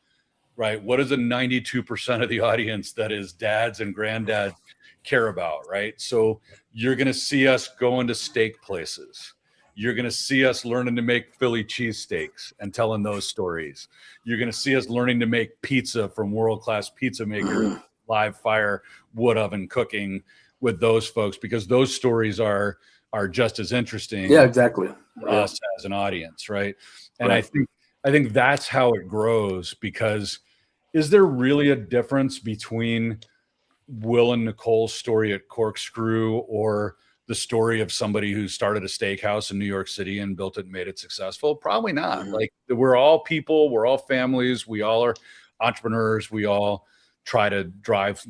right? What does the 92% of the audience that is dads and granddads care about, right? So you're going to see us going to steak places. You're going to see us learning to make Philly cheesesteaks and telling those stories. You're going to see us learning to make pizza from world-class pizza makers, live fire, wood oven cooking with those folks, because those stories are just as interesting. Yeah, exactly. For us as an audience, right? And I think that's how it grows, because is there really a difference between Will and Nicole's story at Corkscrew or the story of somebody who started a steakhouse in New York City and built it and made it successful? Probably not. Like, we're all people, we're all families, we all are entrepreneurs, we all try to drive,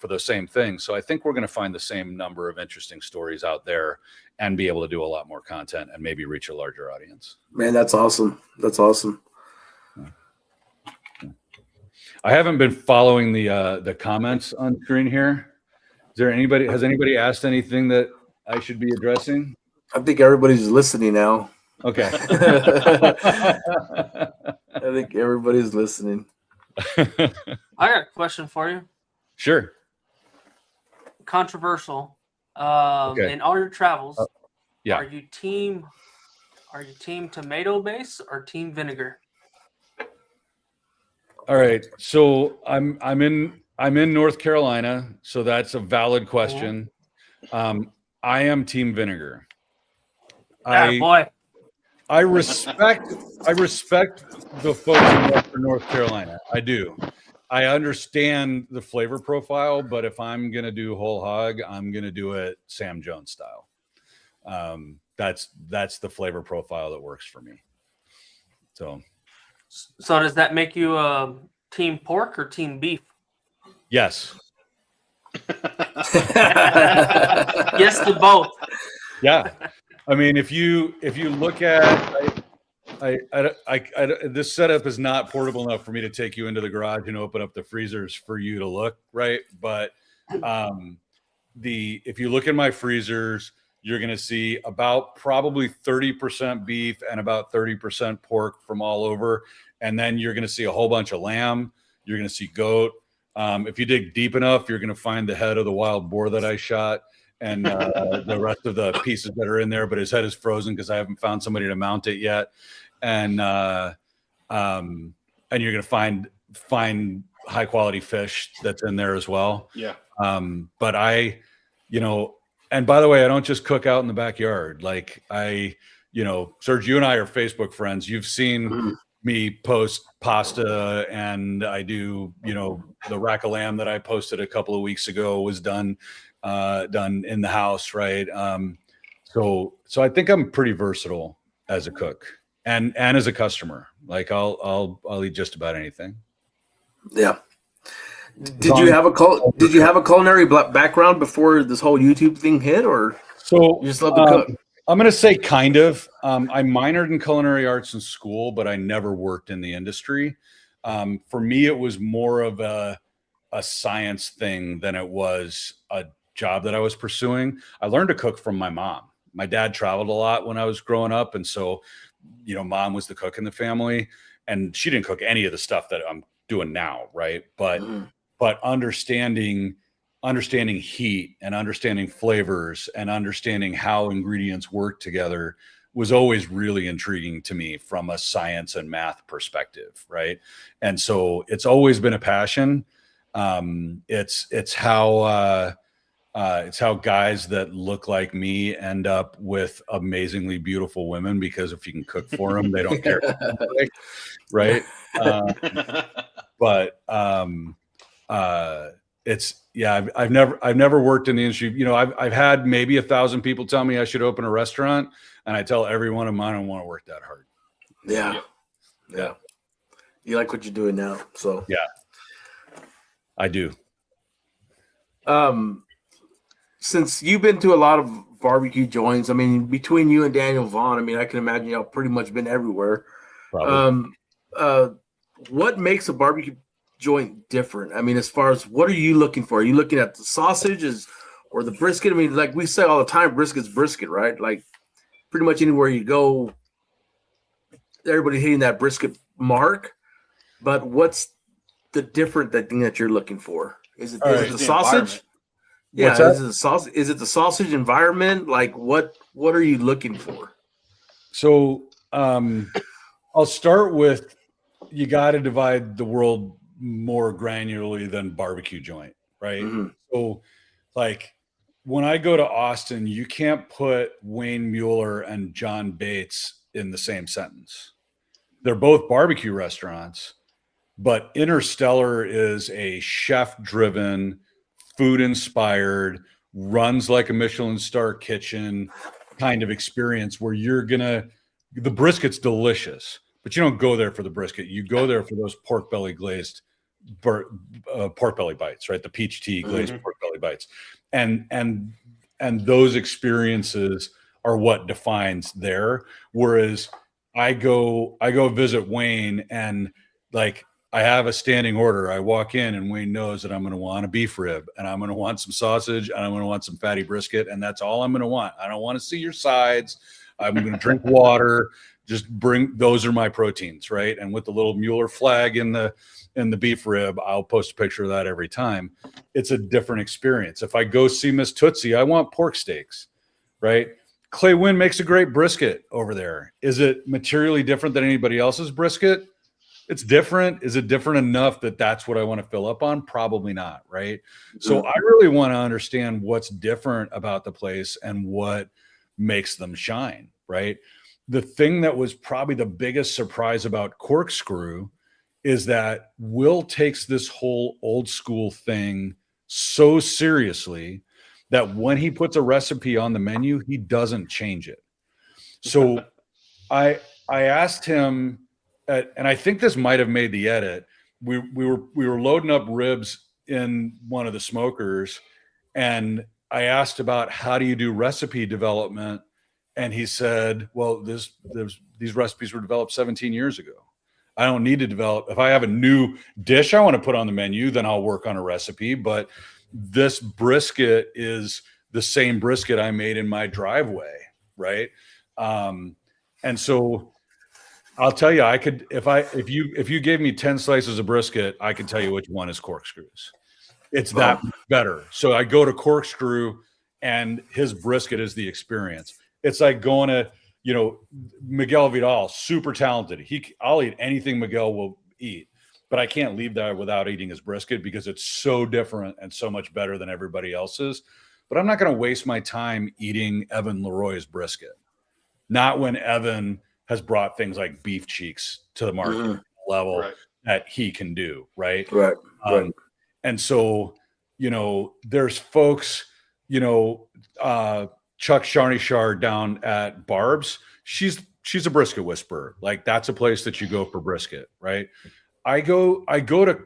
for the same thing. So I think we're going to find the same number of interesting stories out there and be able to do a lot more content and maybe reach a larger audience. Man, that's awesome. That's awesome. I haven't been following the comments on screen here. Has anybody asked anything that I should be addressing? I think everybody's listening now. Okay. I think everybody's listening. I got a question for you. Sure. Controversial. Okay. In all your travels, yeah. Are you team tomato base or team vinegar? All right. So I'm in North Carolina, so that's a valid question. I am team vinegar. Boy. I respect the folks in North Carolina. I do. I understand the flavor profile, but if I'm gonna do whole hog, I'm gonna do it Sam Jones style. That's the flavor profile that works for me. So does that make you team pork or team beef? Yes. Yes to both. Yeah. I mean, if you look at, this setup is not portable enough for me to take you into the garage and open up the freezers for you to look, right? But if you look in my freezers, you're going to see about probably 30% beef and about 30% pork from all over. And then you're going to see a whole bunch of lamb. You're going to see goat. If you dig deep enough, you're going to find the head of the wild boar that I shot and the rest of the pieces that are in there. But his head is frozen because I haven't found somebody to mount it yet. And you're going to find high quality fish that's in there as well. Yeah. But and by the way, I don't just cook out in the backyard. Like Serge, you and I are Facebook friends. You've seen me post pasta, and I do, the rack of lamb that I posted a couple of weeks ago was done in the house. Right. So I think I'm pretty versatile as a cook and as a customer. Like I'll eat just about anything. Yeah. Did you have a culinary background before this whole YouTube thing hit, or so you just love to cook? I'm going to say kind of. I minored in culinary arts in school, but I never worked in the industry. For me, it was more of a science thing than it was a job that I was pursuing. I learned to cook from my mom. My dad traveled a lot when I was growing up, and so mom was the cook in the family, and she didn't cook any of the stuff that I'm doing now, right? But understanding heat and understanding flavors and understanding how ingredients work together was always really intriguing to me from a science and math perspective, right? And so it's always been a passion. It's how guys that look like me end up with amazingly beautiful women, because if you can cook for them, they don't care, right? I've never worked in the industry. I've had maybe 1,000 people tell me I should open a restaurant, and I tell every one of them I don't want to work that hard. Yeah. You like what you're doing now, so yeah, I do. Since you've been to a lot of barbecue joints, I mean, between you and Daniel Vaughn, I mean, I can imagine y'all pretty much been everywhere. Probably. What makes a barbecue joint different? I mean, as far as what are you looking for? Are you looking at the sausages or the brisket? I mean, like we say all the time, brisket's brisket, right? Like pretty much anywhere you go, everybody's hitting that brisket mark. But what's the different thing that you're looking for? Is it the sausage? Yeah, is it the sausage? Is it the sausage environment? Like what are you looking for? So I'll start with, you got to divide the world more granularly than barbecue joint, right? Mm-hmm. So like when I go to Austin, you can't put Wayne Mueller and John Bates in the same sentence. They're both barbecue restaurants, but Interstellar is a chef-driven, food-inspired, runs like a Michelin star kitchen kind of experience where the brisket's delicious, but you don't go there for the brisket. You go there for those pork belly glazed pork belly bites, right? The peach tea glazed pork belly bites. And those experiences are what defines there. Whereas I go visit Wayne, and like I have a standing order. I walk in and Wayne knows that I'm going to want a beef rib, and I'm going to want some sausage, and I'm going to want some fatty brisket. And that's all I'm going to want. I don't want to see your sides. I'm going to drink water. Just those are my proteins, right? And with the little Mueller flag in the beef rib, I'll post a picture of that every time. It's a different experience. If I go see Miss Tootsie, I want pork steaks, right? Clay Wynn makes a great brisket over there. Is it materially different than anybody else's brisket? It's different. Is it different enough that that's what I want to fill up on? Probably not, right? So I really want to understand what's different about the place and what makes them shine, right? The thing that was probably the biggest surprise about Corkscrew is that Will takes this whole old school thing so seriously that when he puts a recipe on the menu, he doesn't change it. So I asked him, and I think this might have made the edit. We were loading up ribs in one of the smokers, And I asked about how do you do recipe development, and he said, well, these recipes were developed 17 years ago. I don't need to develop. If I have a new dish I want to put on the menu, then I'll work on a recipe. But this brisket is the same brisket I made in my driveway, right? And so I'll tell you, I could, if you gave me 10 slices of brisket, I could tell you which one is corkscrews. It's that better. So I go to Corkscrew, and his brisket is the experience. It's like going to, Miguel Vidal, super talented. I'll eat anything Miguel will eat, but I can't leave there without eating his brisket because it's so different and so much better than everybody else's. But I'm not going to waste my time eating Evan Leroy's brisket. Not when Evan has brought things like beef cheeks to the market level that he can do. Right. Right. And so, there's folks, Chuck Charnichard down at Barb's, she's a brisket whisperer. Like, that's a place that you go for brisket, right? I go to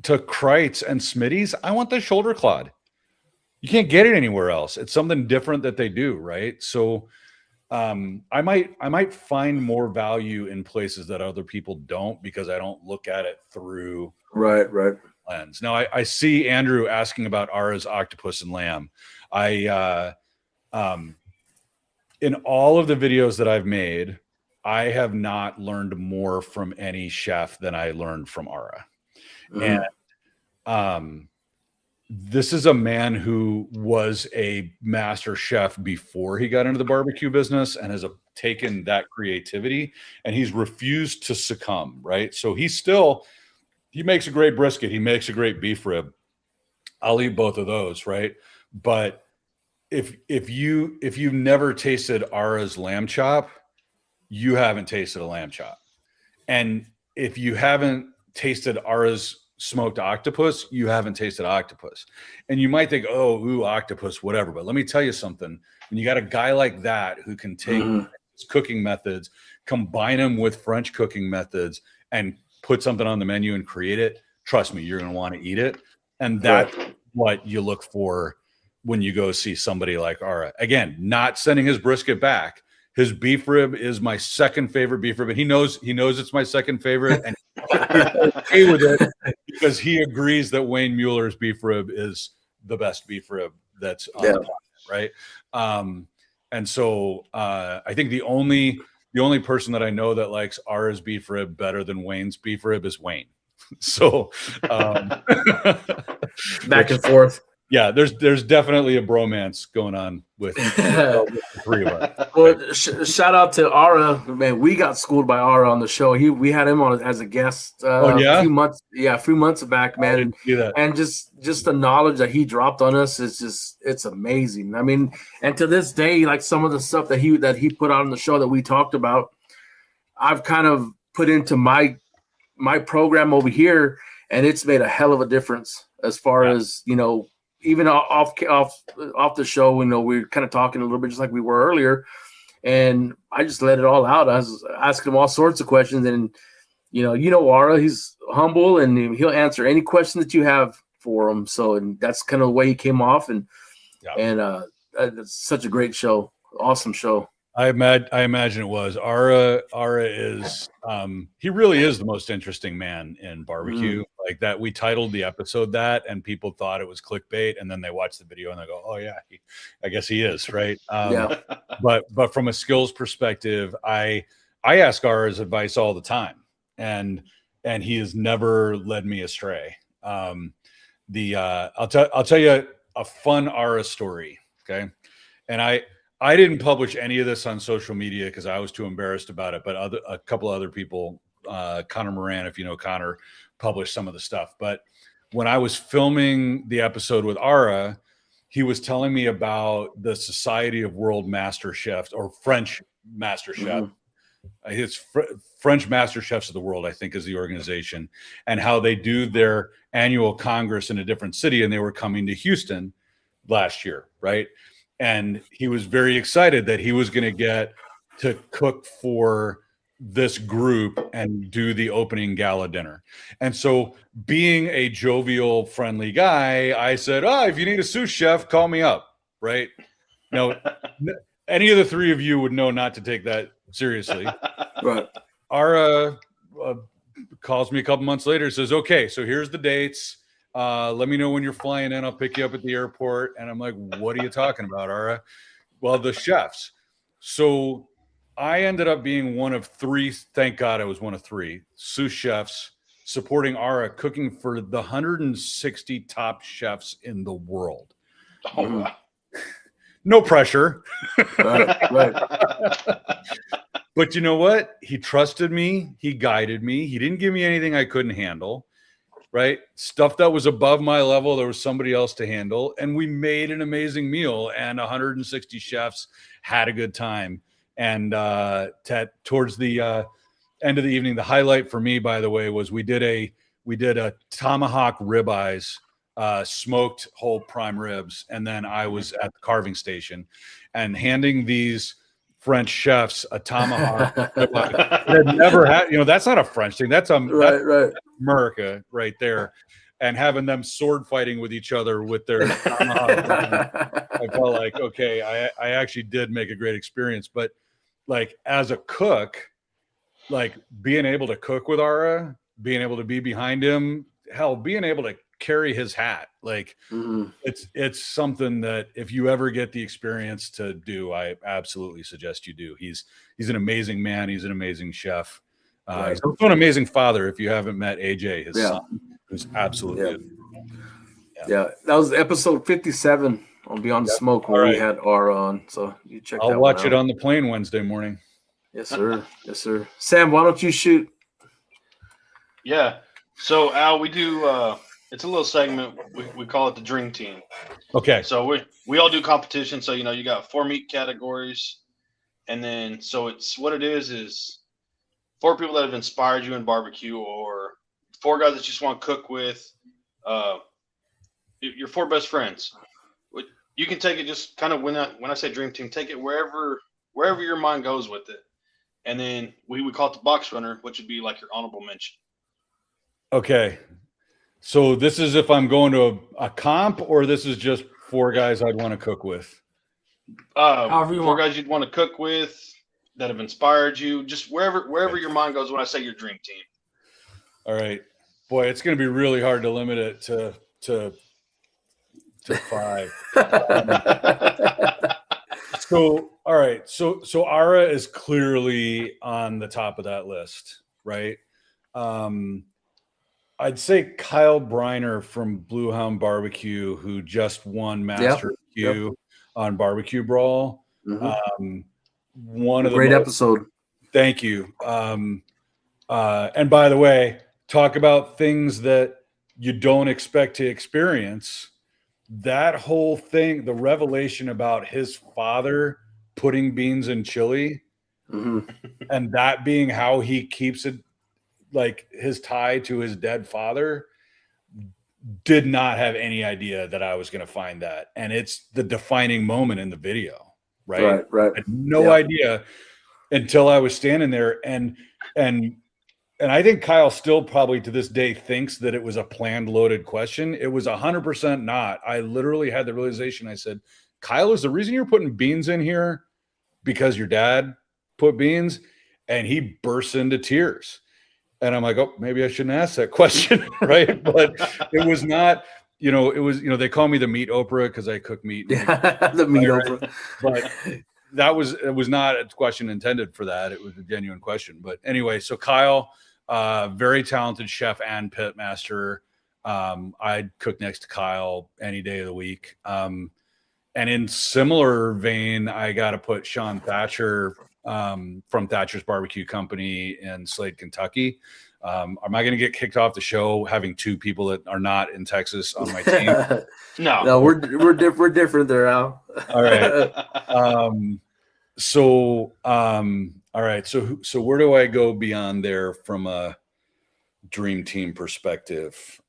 Kreitz and Smitty's. I want the shoulder clod. You can't get it anywhere else. It's something different that they do, right? So I might find more value in places that other people don't, because I don't look at it through right lens. Now I see Andrew asking about Ara's octopus and lamb. In all of the videos that I've made, I have not learned more from any chef than I learned from Ara. And this is a man who was a master chef before he got into the barbecue business, and has taken that creativity, and he's refused to succumb, right? So he makes a great brisket. He makes a great beef rib. I'll eat both of those, right? But if you've never tasted Ara's lamb chop, you haven't tasted a lamb chop. And if you haven't tasted Ara's smoked octopus, you haven't tasted octopus. And you might think, octopus, whatever. But let me tell you something. When you got a guy like that who can take his cooking methods, combine them with French cooking methods, and put something on the menu and create it, trust me, you're going to want to eat it. And that's what you look for when you go see somebody like Ara. Again, not sending his brisket back. His beef rib is my second favorite beef rib, and he knows it's my second favorite, and he's okay with it because he agrees that Wayne Mueller's beef rib is the best beef rib that's on the planet, right? And so I think the only person that I know that likes Ara's beef rib better than Wayne's beef rib is Wayne. So back and forth. Yeah, there's definitely a bromance going on with the three of us. Well, shout out to Ara, man. We got schooled by Ara on the show. We had him on as a guest a few months back, man. I didn't see that. And just the knowledge that he dropped on us is it's amazing. I mean, and to this day, like some of the stuff that he put out on the show that we talked about, I've kind of put into my program over here, and it's made a hell of a difference as far as even off the show. We're kind of talking a little bit just like we were earlier, and I just let it all out. I was asking him all sorts of questions, and Ara, he's humble, and he'll answer any question that you have for him. So, and that's kind of the way he came off, and it's such a great show, awesome show. I imagine it was. Ara is he really is the most interesting man in barbecue. Like that, we titled the episode that, and people thought it was clickbait, and then they watch the video and they go, "Oh yeah, I guess he is right." But from a skills perspective, I ask Ara's advice all the time, and he has never led me astray. I'll tell you a fun Ara story, okay? And I didn't publish any of this on social media because I was too embarrassed about it. But a couple other people, Connor Moran, if you know Connor, published some of the stuff. But when I was filming the episode with Ara, he was telling me about the Society of World Master Chefs, or French Master Chef. It's French Master Chefs of the World, I think, is the organization, and how they do their annual Congress in a different city. And they were coming to Houston last year, right? And he was very excited that he was going to get to cook for this group and do the opening gala dinner. And so, being a jovial, friendly guy, I said, if you need a sous chef, call me up. Right now, any of the three of you would know not to take that seriously. Right. Ara calls me a couple months later, says, okay, so here's the dates. Let me know when you're flying in. I'll pick you up at the airport. And I'm like, what are you talking about, Ara? Well, the chefs. So I ended up being one of three. Thank God I was one of three sous chefs supporting Ara, cooking for the 160 top chefs in the world. Oh, wow. No pressure. Right. But you know what? He trusted me. He guided me. He didn't give me anything I couldn't handle. Right? Stuff that was above my level, there was somebody else to handle. And we made an amazing meal, and 160 chefs had a good time. And towards the end of the evening, the highlight for me, by the way, was we did a tomahawk ribeyes, smoked whole prime ribs. And then I was at the carving station and handing these French chefs a tomahawk. Had never had, that's not a French thing. That's right. America right there. And having them sword fighting with each other with their tomahawk. I felt like, okay, I actually did make a great experience. But like as a cook, like being able to cook with Ara, being able to be behind him, hell, being able to carry his hat, like it's something that if you ever get the experience to do, I absolutely suggest you do. He's an amazing man. He's an amazing chef. He's also an amazing father. If you haven't met AJ, his son, who's absolutely yeah. That was episode 57 on Beyond the Smoke where we had Ara on. So you check that. I'll watch it on the plane Wednesday morning. Yes, sir. Yes, sir. Sam, why don't you shoot? Yeah. So Al, we do. It's a little segment. We call it the Dream Team. Okay. So we all do competition. So you got 4 meat categories, and then so it's what it is 4 people that have inspired you in barbecue, or 4 guys that you just want to cook with. Your 4 best friends. You can take it just kind of when I say Dream Team, take it wherever your mind goes with it, and then we call it the box runner, which would be like your honorable mention. Okay. So this is if I'm going to a comp, or this is just 4 guys I'd want to cook with? However you 4 want. guys you'd want to cook with that have inspired you, just wherever your mind goes when I say your dream team. All right. Boy, it's going to be really hard to limit it to 5. So, all right. So Ara is clearly on the top of that list, right? I'd say Kyle Briner from Blue Hound Barbecue, who just won Master Q on Barbecue Brawl. One of the great episode. Thank you. And by the way, talk about things that you don't expect to experience. That whole thing, the revelation about his father putting beans in chili, and that being how he keeps it, like his tie to his dead father, did not have any idea that I was going to find that. And it's the defining moment in the video, right? Right. I had no idea until I was standing there. And I think Kyle still probably to this day thinks that it was a planned loaded question. It was 100% not. I literally had the realization. I said, Kyle, is the reason you're putting beans in here because your dad put beans? And he bursts into tears. And I'm like, oh, maybe I shouldn't ask that question, right? But it was not, it was, they call me the meat Oprah because I cook meat. The meat Oprah. But it was not a question intended for that. It was a genuine question. But anyway, so Kyle, very talented chef and pit master. I'd cook next to Kyle any day of the week. And in similar vein, I got to put Sean Thatcher from Thatcher's Barbecue Company in Slade, Kentucky. Am I going to get kicked off the show having 2 people that are not in Texas on my team? No, we're different there, Al. All right. All right. So where do I go beyond there from a dream team perspective?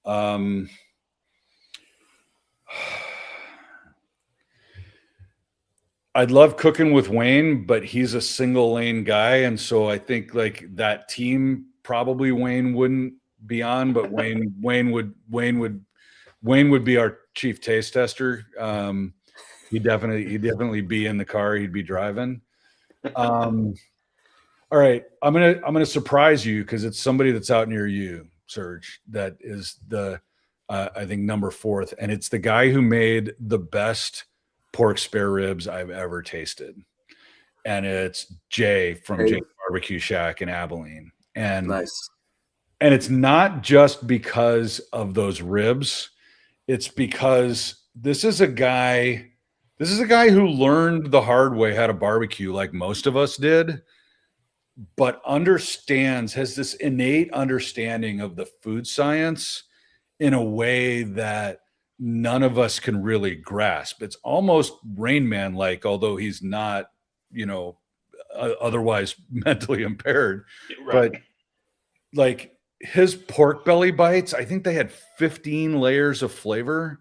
I'd love cooking with Wayne, but he's a single lane guy, and so I think like that team probably Wayne wouldn't be on, but Wayne would be our chief taste tester. He'd definitely be in the car. He'd be driving. All right, I'm gonna surprise you because it's somebody that's out near you, Serge. That is the I think number 4th, and it's the guy who made the best pork spare ribs I've ever tasted, and it's Jay from Jay's Barbecue Shack in Abilene. And nice. And it's not just because of those ribs; it's because this is a guy who learned the hard way how to barbecue, like most of us did, but has this innate understanding of the food science in a way that none of us can really grasp. It's almost Rain Man like, although he's not, otherwise mentally impaired. Right. But like his pork belly bites, I think they had 15 layers of flavor.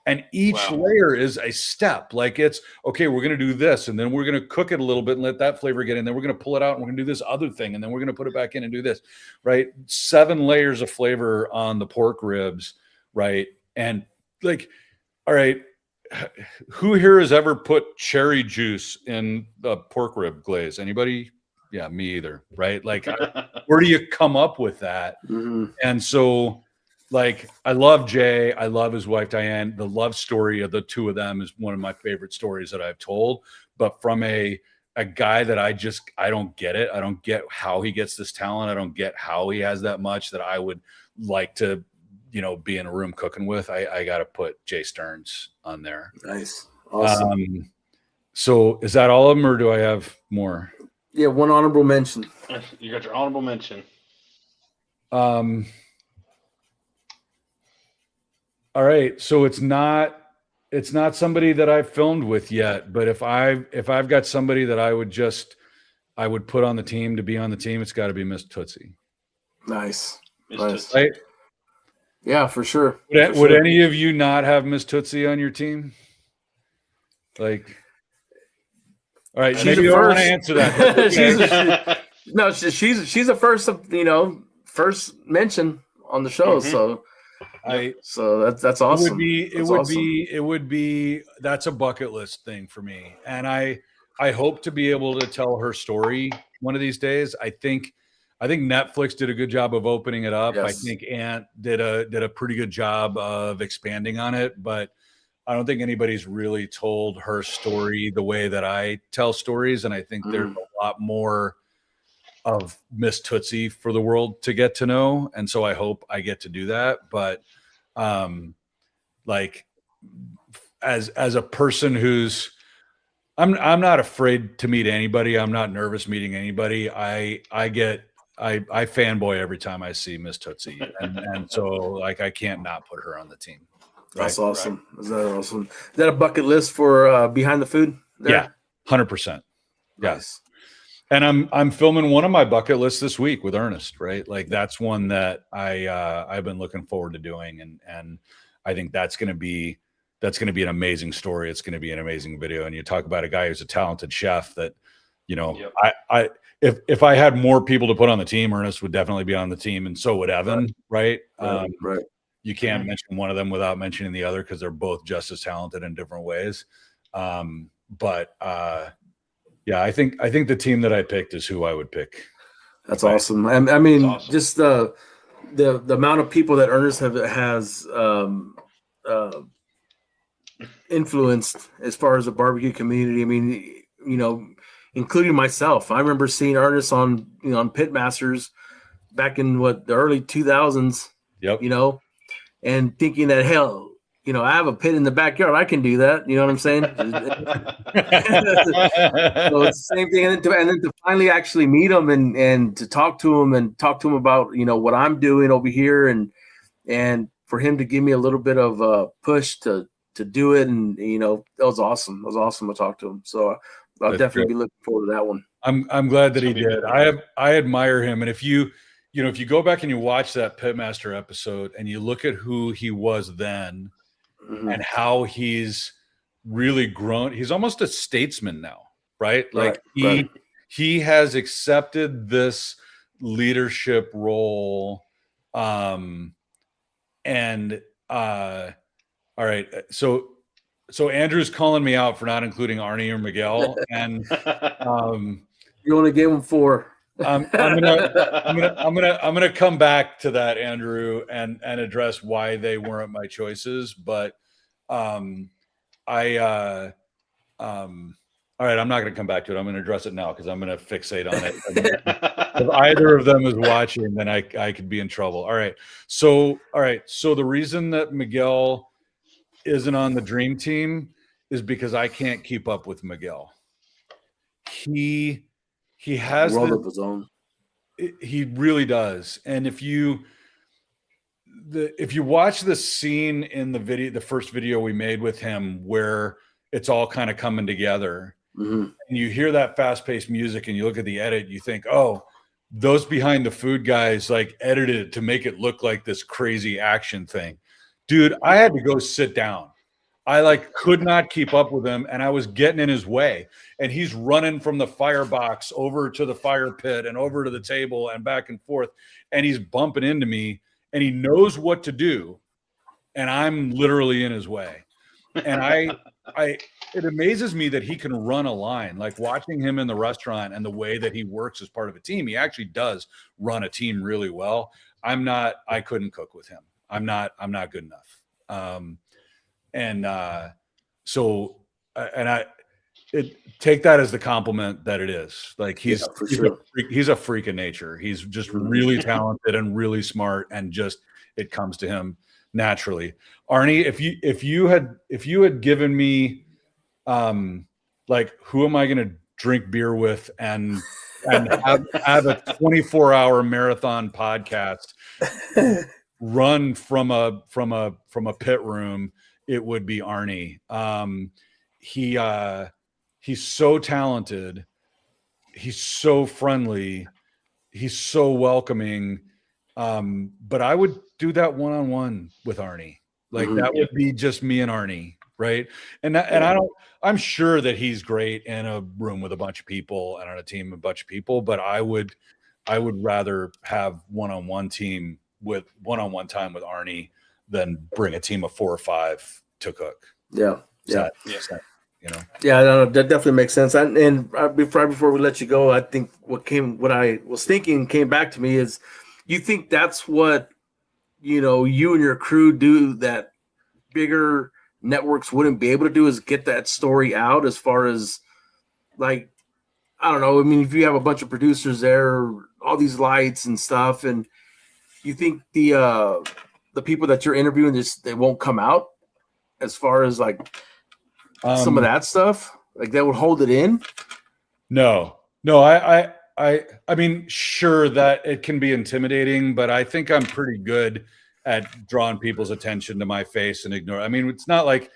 And each layer is a step. Like it's, okay, we're going to do this, and then we're going to cook it a little bit and let that flavor get in. Then we're going to pull it out, and we're going to do this other thing, and then we're going to put it back in and do this, right? 7 layers of flavor on the pork ribs, right? And like, all right, who here has ever put cherry juice in the pork rib glaze? Anybody? Yeah, me either, right? Like, where do you come up with that? Mm-hmm. And so... like, I love Jay. I love his wife, Diane. The love story of the two of them is one of my favorite stories that I've told. But from a guy that I don't get it. I don't get how he gets this talent. I don't get how he has that much that I would like to, be in a room cooking with. I got to put Jay Stearns on there. Nice. Awesome. So is that all of them or do I have more? Yeah, one honorable mention. You got your honorable mention. All right, so it's not somebody that I've filmed with yet, but if I've got somebody that I would put on the team to be on the team, it's got to be Miss Tootsie. Nice. Nice. Right? Yeah, for sure. Would any of you not have Miss Tootsie on your team? Like, all right, maybe you don't want to answer that. she's the first mention on the show, so. So that's awesome. It would be that's a bucket list thing for me, and I hope to be able to tell her story one of these days. I think Netflix did a good job of opening it up. Yes. I think Ant did a pretty good job of expanding on it, but I don't think anybody's really told her story the way that I tell stories, and I think there's a lot more of Miss Tootsie for the world to get to know, and so I hope I get to do that. But like as a person who's I'm not afraid to meet anybody. I'm not nervous meeting anybody. I fanboy every time I see Miss Tootsie, and so like I can't not put her on the team. Right? That's awesome. Right. Is that awesome? Is that a bucket list for Behind the Food? There? Yeah, 100%. Nice. And I'm filming one of my bucket lists this week with Ernest, right? Like that's one that I've been looking forward to doing, and I think that's going to be an amazing story. It's going to be an amazing video. And you talk about a guy who's a talented chef that, yep. If I had more people to put on the team, Ernest would definitely be on the team, and so would Evan, right? Right. You can't mention one of them without mentioning the other because they're both just as talented in different ways. Yeah, I think the team that I picked is who I would pick. That's awesome. I mean, awesome. Just the amount of people that Ernest has influenced as far as the barbecue community. I mean, including myself. I remember seeing Ernest on Pitmasters back in the early 2000s. Yep. And thinking that hell. I have a pit in the backyard. I can do that. You know what I'm saying? So it's the same thing. And then to finally actually meet him and to talk to him about, what I'm doing over here and for him to give me a little bit of a push to do it. And, that was awesome. It was awesome to talk to him. So I'll definitely be looking forward to that one. I'm glad that he did. I admire him. And if you go back and you watch that Pitmaster episode and you look at who he was then, mm-hmm. and how he's really grown. He's almost a statesman now, right? Like he has accepted this leadership role. All right. So Andrew's calling me out for not including Arnie or Miguel, and you only gave him 4. I'm gonna come back to that, Andrew, and address why they weren't my choices. But all right, I'm not gonna come back to it. I'm gonna address it now because I'm gonna fixate on it. If either of them is watching, then I could be in trouble. All right. So the reason that Miguel isn't on the dream team is because I can't keep up with Miguel. He has world of his own. He really does. And if you watch the scene in the first video we made with him where it's all kind of coming together, and you hear that fast-paced music and you look at the edit, you think, oh, those behind the food guys like edited it to make it look like this crazy action thing. Dude, I had to go sit down. I could not keep up with him, and I was getting in his way. And he's running from the firebox over to the fire pit and over to the table and back and forth. And he's bumping into me, and he knows what to do. And I'm literally in his way. And it amazes me that he can run a line. Like watching him in the restaurant and the way that he works as part of a team, he actually does run a team really well. I couldn't cook with him. I'm not good enough. Take that as the compliment that it is. Like he's a freak of nature. He's just really talented and really smart, and just it comes to him naturally. Arnie, if you had given me like who am I going to drink beer with and have a 24-hour marathon podcast run from a pit room, it would be Arnie. He's so talented. He's so friendly. He's so welcoming. But I would do that one-on-one with Arnie. Like that would be just me and Arnie, right? I'm sure that he's great in a room with a bunch of people and on a team of a bunch of people, but I would rather have one-on-one time with Arnie than bring a team of 4 or 5 to cook. Yeah. That, Yeah, no, that definitely makes sense. And before we let you go, I think what I was thinking came back to me is, you think that's what you and your crew do that bigger networks wouldn't be able to do, is get that story out, as far as like, I don't know. I mean, if you have a bunch of producers there, all these lights and stuff, and you think the people that you're interviewing they won't come out, as far as like some of that stuff, like that would hold it in? No, I mean, sure that it can be intimidating, but I think I'm pretty good at drawing people's attention to my face and ignore. I mean, it's not like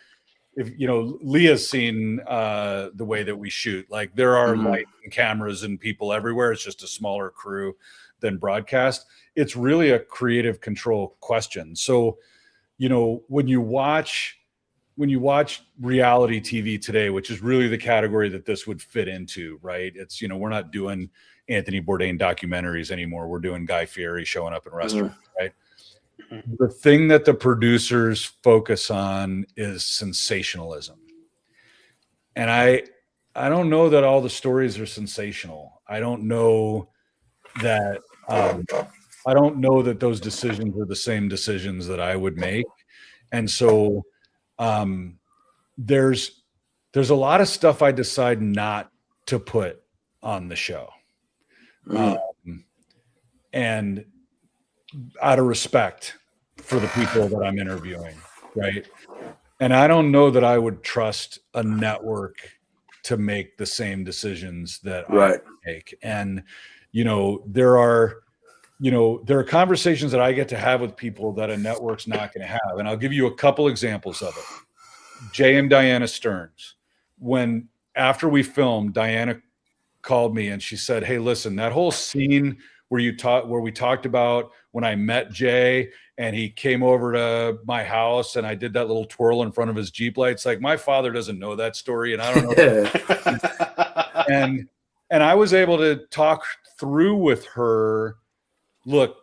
if Leah's seen the way that we shoot. Like there are lights and cameras and people everywhere. It's just a smaller crew than broadcast. It's really a creative control question. So, when you watch reality TV today, which is really the category that this would fit into, right? It's, we're not doing Anthony Bourdain documentaries anymore. We're doing Guy Fieri showing up in restaurants, right? The thing that the producers focus on is sensationalism. And I don't know that all the stories are sensational. I don't know that those decisions are the same decisions that I would make. And so there's a lot of stuff I decide not to put on the show. And out of respect for the people that I'm interviewing, right? And I don't know that I would trust a network to make the same decisions that I make. And there are conversations that I get to have with people that a network's not going to have. And I'll give you a couple examples of it. Jay and Diana Stearns, after we filmed, Diana called me and she said, "Hey, listen, that whole scene where we talked about when I met Jay and he came over to my house and I did that little twirl in front of his Jeep lights. Like, my father doesn't know that story, and I don't know. and I was able to talk through with her. Look,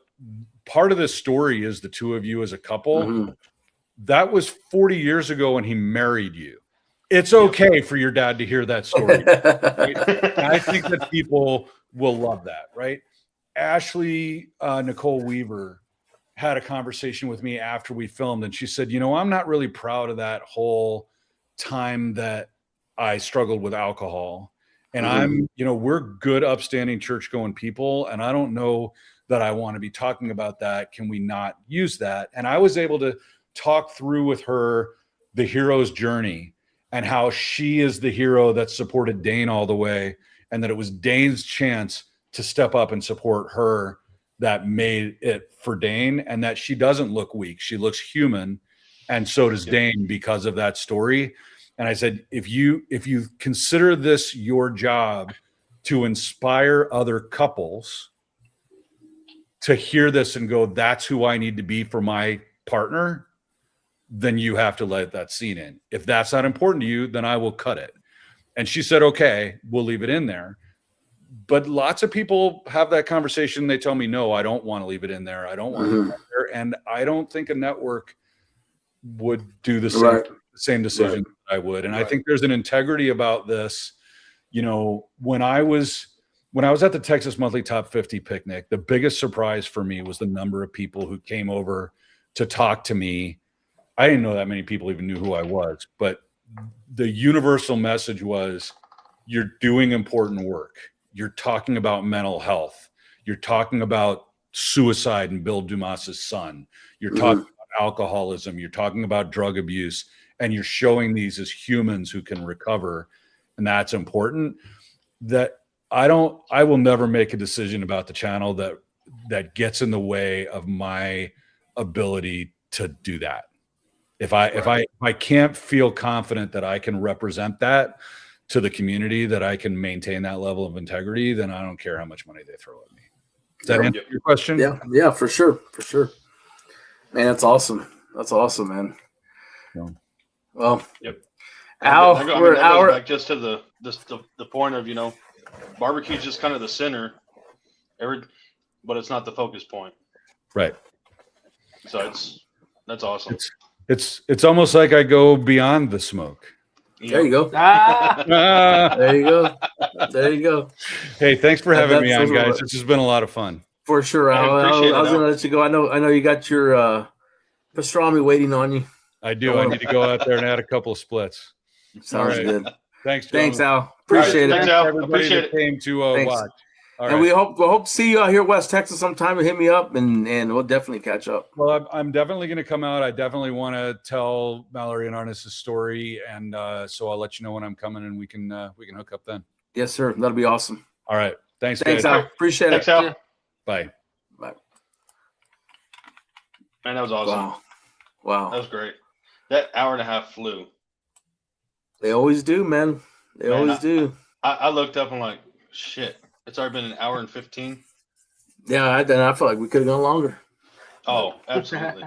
part of this story is the two of you as a couple. Mm-hmm. That was 40 years ago when he married you. It's okay for your dad to hear that story. Right? I think that people will love that, right? Ashley Nicole Weaver had a conversation with me after we filmed, and she said, I'm not really proud of that whole time that I struggled with alcohol. And we're good, upstanding, church-going people, and I don't know that I want to be talking about that. Can we not use that? And I was able to talk through with her the hero's journey and how she is the hero that supported Dane all the way, and that it was Dane's chance to step up and support her that made it for Dane, and that she doesn't look weak. She looks human, and so does Dane because of that story. And I said, if you consider this your job to inspire other couples to hear this and go, that's who I need to be for my partner, then you have to let that scene in. If that's not important to you, then I will cut it. And she said, okay, we'll leave it in there. But lots of people have that conversation. They tell me, no, I don't want to leave it in there. I don't want to leave it in there. And I don't think a network would do the same decision that I would. And I think there's an integrity about this. When I was at the Texas Monthly Top 50 picnic, the biggest surprise for me was the number of people who came over to talk to me. I didn't know that many people even knew who I was, but the universal message was, you're doing important work. You're talking about mental health. You're talking about suicide and Bill Dumas's son. You're talking about alcoholism. You're talking about drug abuse, and you're showing these as humans who can recover. And that's important. That I will never make a decision about the channel that gets in the way of my ability to do that. If I can't feel confident that I can represent that to the community, that I can maintain that level of integrity, then I don't care how much money they throw at me. Does that answer your question? Yeah, for sure. Man, that's awesome. That's awesome, man. Yeah. Well, Al, we're an hour back just to the point of, barbecue is just kind of the center, but it's not the focus point. Right. So that's awesome. It's almost like I go beyond the smoke. There you go. There you go. Hey, thanks for having me on, guys. This has been a lot of fun. For sure. I was going to let you go. I know you got your pastrami waiting on you. I do. I need to go out there and add a couple of splits. Sounds good. Thanks, Joe. Thanks, Al. Appreciate it. Thanks, Al. Everybody Appreciate that came to watch. All and right. we'll hope to see you out here in West Texas sometime and hit me up, and we'll definitely catch up. Well, I'm definitely going to come out. I definitely want to tell Mallory and Arnis' story, and so I'll let you know when I'm coming, and we can hook up then. Yes, sir. That'll be awesome. All right. Thanks, guys. Al. Appreciate Thanks, it. Al. Bye. Bye. Man, that was awesome. Wow. That was great. That hour and a half flew. They always do, man. They always do. I looked up and like, shit. It's already been an hour and 15. Yeah, I feel like we could have gone longer. Oh, absolutely.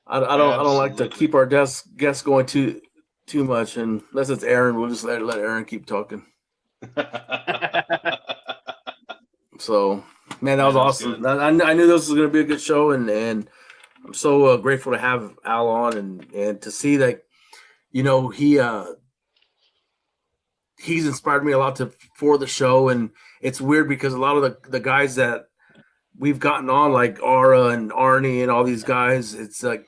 I don't like to keep our guests going too much, and unless it's Aaron, we'll just let Aaron keep talking. So, man, that was awesome. I knew this was going to be a good show, and I'm so grateful to have Al on and to see that, he's inspired me a lot for the show. And it's weird because a lot of the guys that we've gotten on, like Ara and Arnie and all these guys, it's like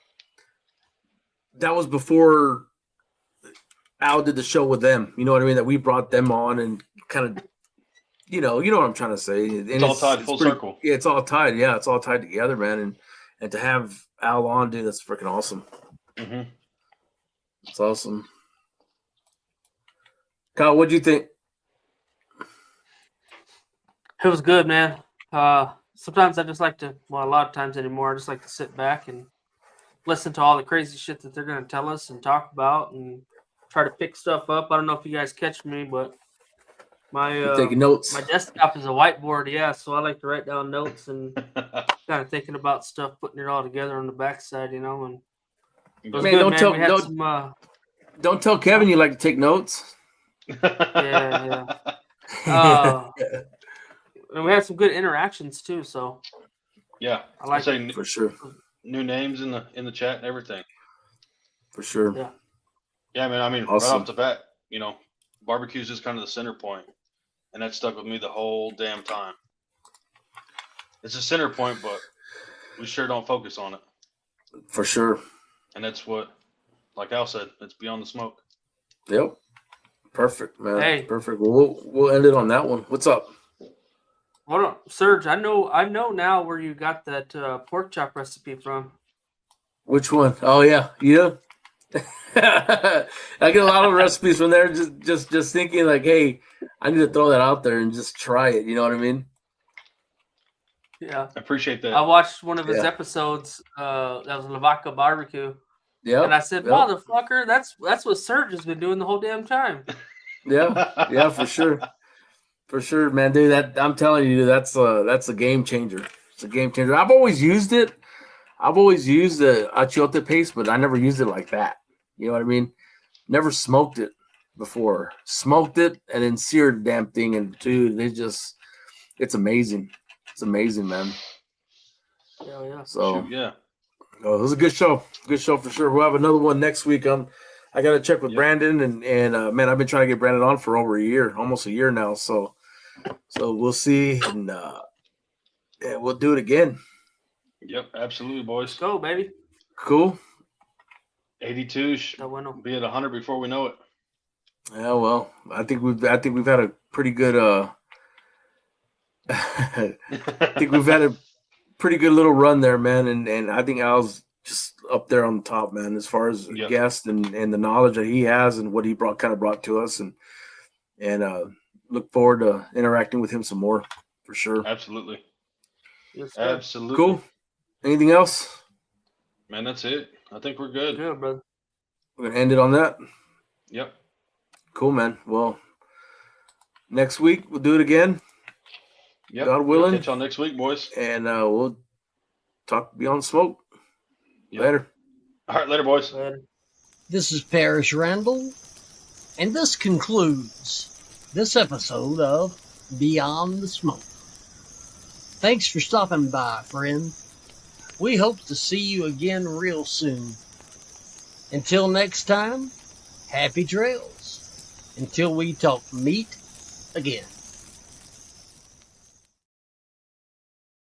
that was before Al did the show with them. You know what I mean? That we brought them on and kind of, you know what I'm trying to say. And it's all tied full circle. Yeah, it's all tied. Yeah, it's all tied together, man. And to have Al on, dude, that's freaking awesome. Mm-hmm. It's awesome. Kyle, what'd you think? It was good, man. Sometimes I just like to, a lot of times anymore, I just like to sit back and listen to all the crazy shit that they're going to tell us and talk about and try to pick stuff up. I don't know if you guys catch me, but You taking notes? My desktop is a whiteboard, yeah, so I like to write down notes and kind of thinking about stuff, putting it all together on the backside, And it was Man, good, don't man. tell We had some, don't tell Kevin you like to take notes. yeah. And we had some good interactions too, so yeah, I like it. For sure. New names in the chat and everything. For sure. Yeah, man. I mean, awesome. right off the bat, barbecue's just kind of the center point, and that stuck with me the whole damn time. It's a center point, but we sure don't focus on it. For sure. And that's what, like Al said, it's beyond the smoke. Yep. Perfect, man. Hey. Perfect. Well, we'll end it on that one. What's up? Hold on, Serge. I know now where you got that pork chop recipe from. Which one? Oh yeah, I get a lot of recipes from there. Just thinking like, hey, I need to throw that out there and just try it. You know what I mean? Yeah, I appreciate that. I watched one of his episodes. That was Lavaca Barbecue. Yeah, and I said, "Motherfucker, that's what Serge has been doing the whole damn time." Yeah, for sure. For sure, man, dude. I'm telling you, that's a game changer. It's a game changer. I've always used it. I've always used the achiote paste, but I never used it like that. You know what I mean? Never smoked it before. Smoked it and then seared the damn thing, and dude, it's amazing. It's amazing, man. Yeah. So yeah. Oh, it was a good show. Good show for sure. We'll have another one next week. I got to check with Brandon, and man, I've been trying to get Brandon on for over a year, almost a year now. So we'll see, and we'll do it again. Yep, absolutely, boys. Let's go, baby. Cool. 82 be at 100 before we know it. Yeah, well, I think we've had a pretty good I think we've had a pretty good little run there, man, and I think Al's just up there on the top, man, as far as guest and the knowledge that he has and what he brought to us, and look forward to interacting with him some more for sure. Absolutely. Yes, absolutely. Cool. Anything else? Man, that's it. I think we're good. Good, brother. We're gonna end it on that. Yep. Cool, man. Well, next week we'll do it again. Yep. God willing. Catch y'all next week, boys. And we'll talk Beyond Smoke. Yep. Later. All right, later, boys. Later. This is Parrish Randall, and this concludes this episode of Beyond the Smoke. Thanks for stopping by, friend. We hope to see you again real soon. Until next time, happy trails. Until we talk meat again.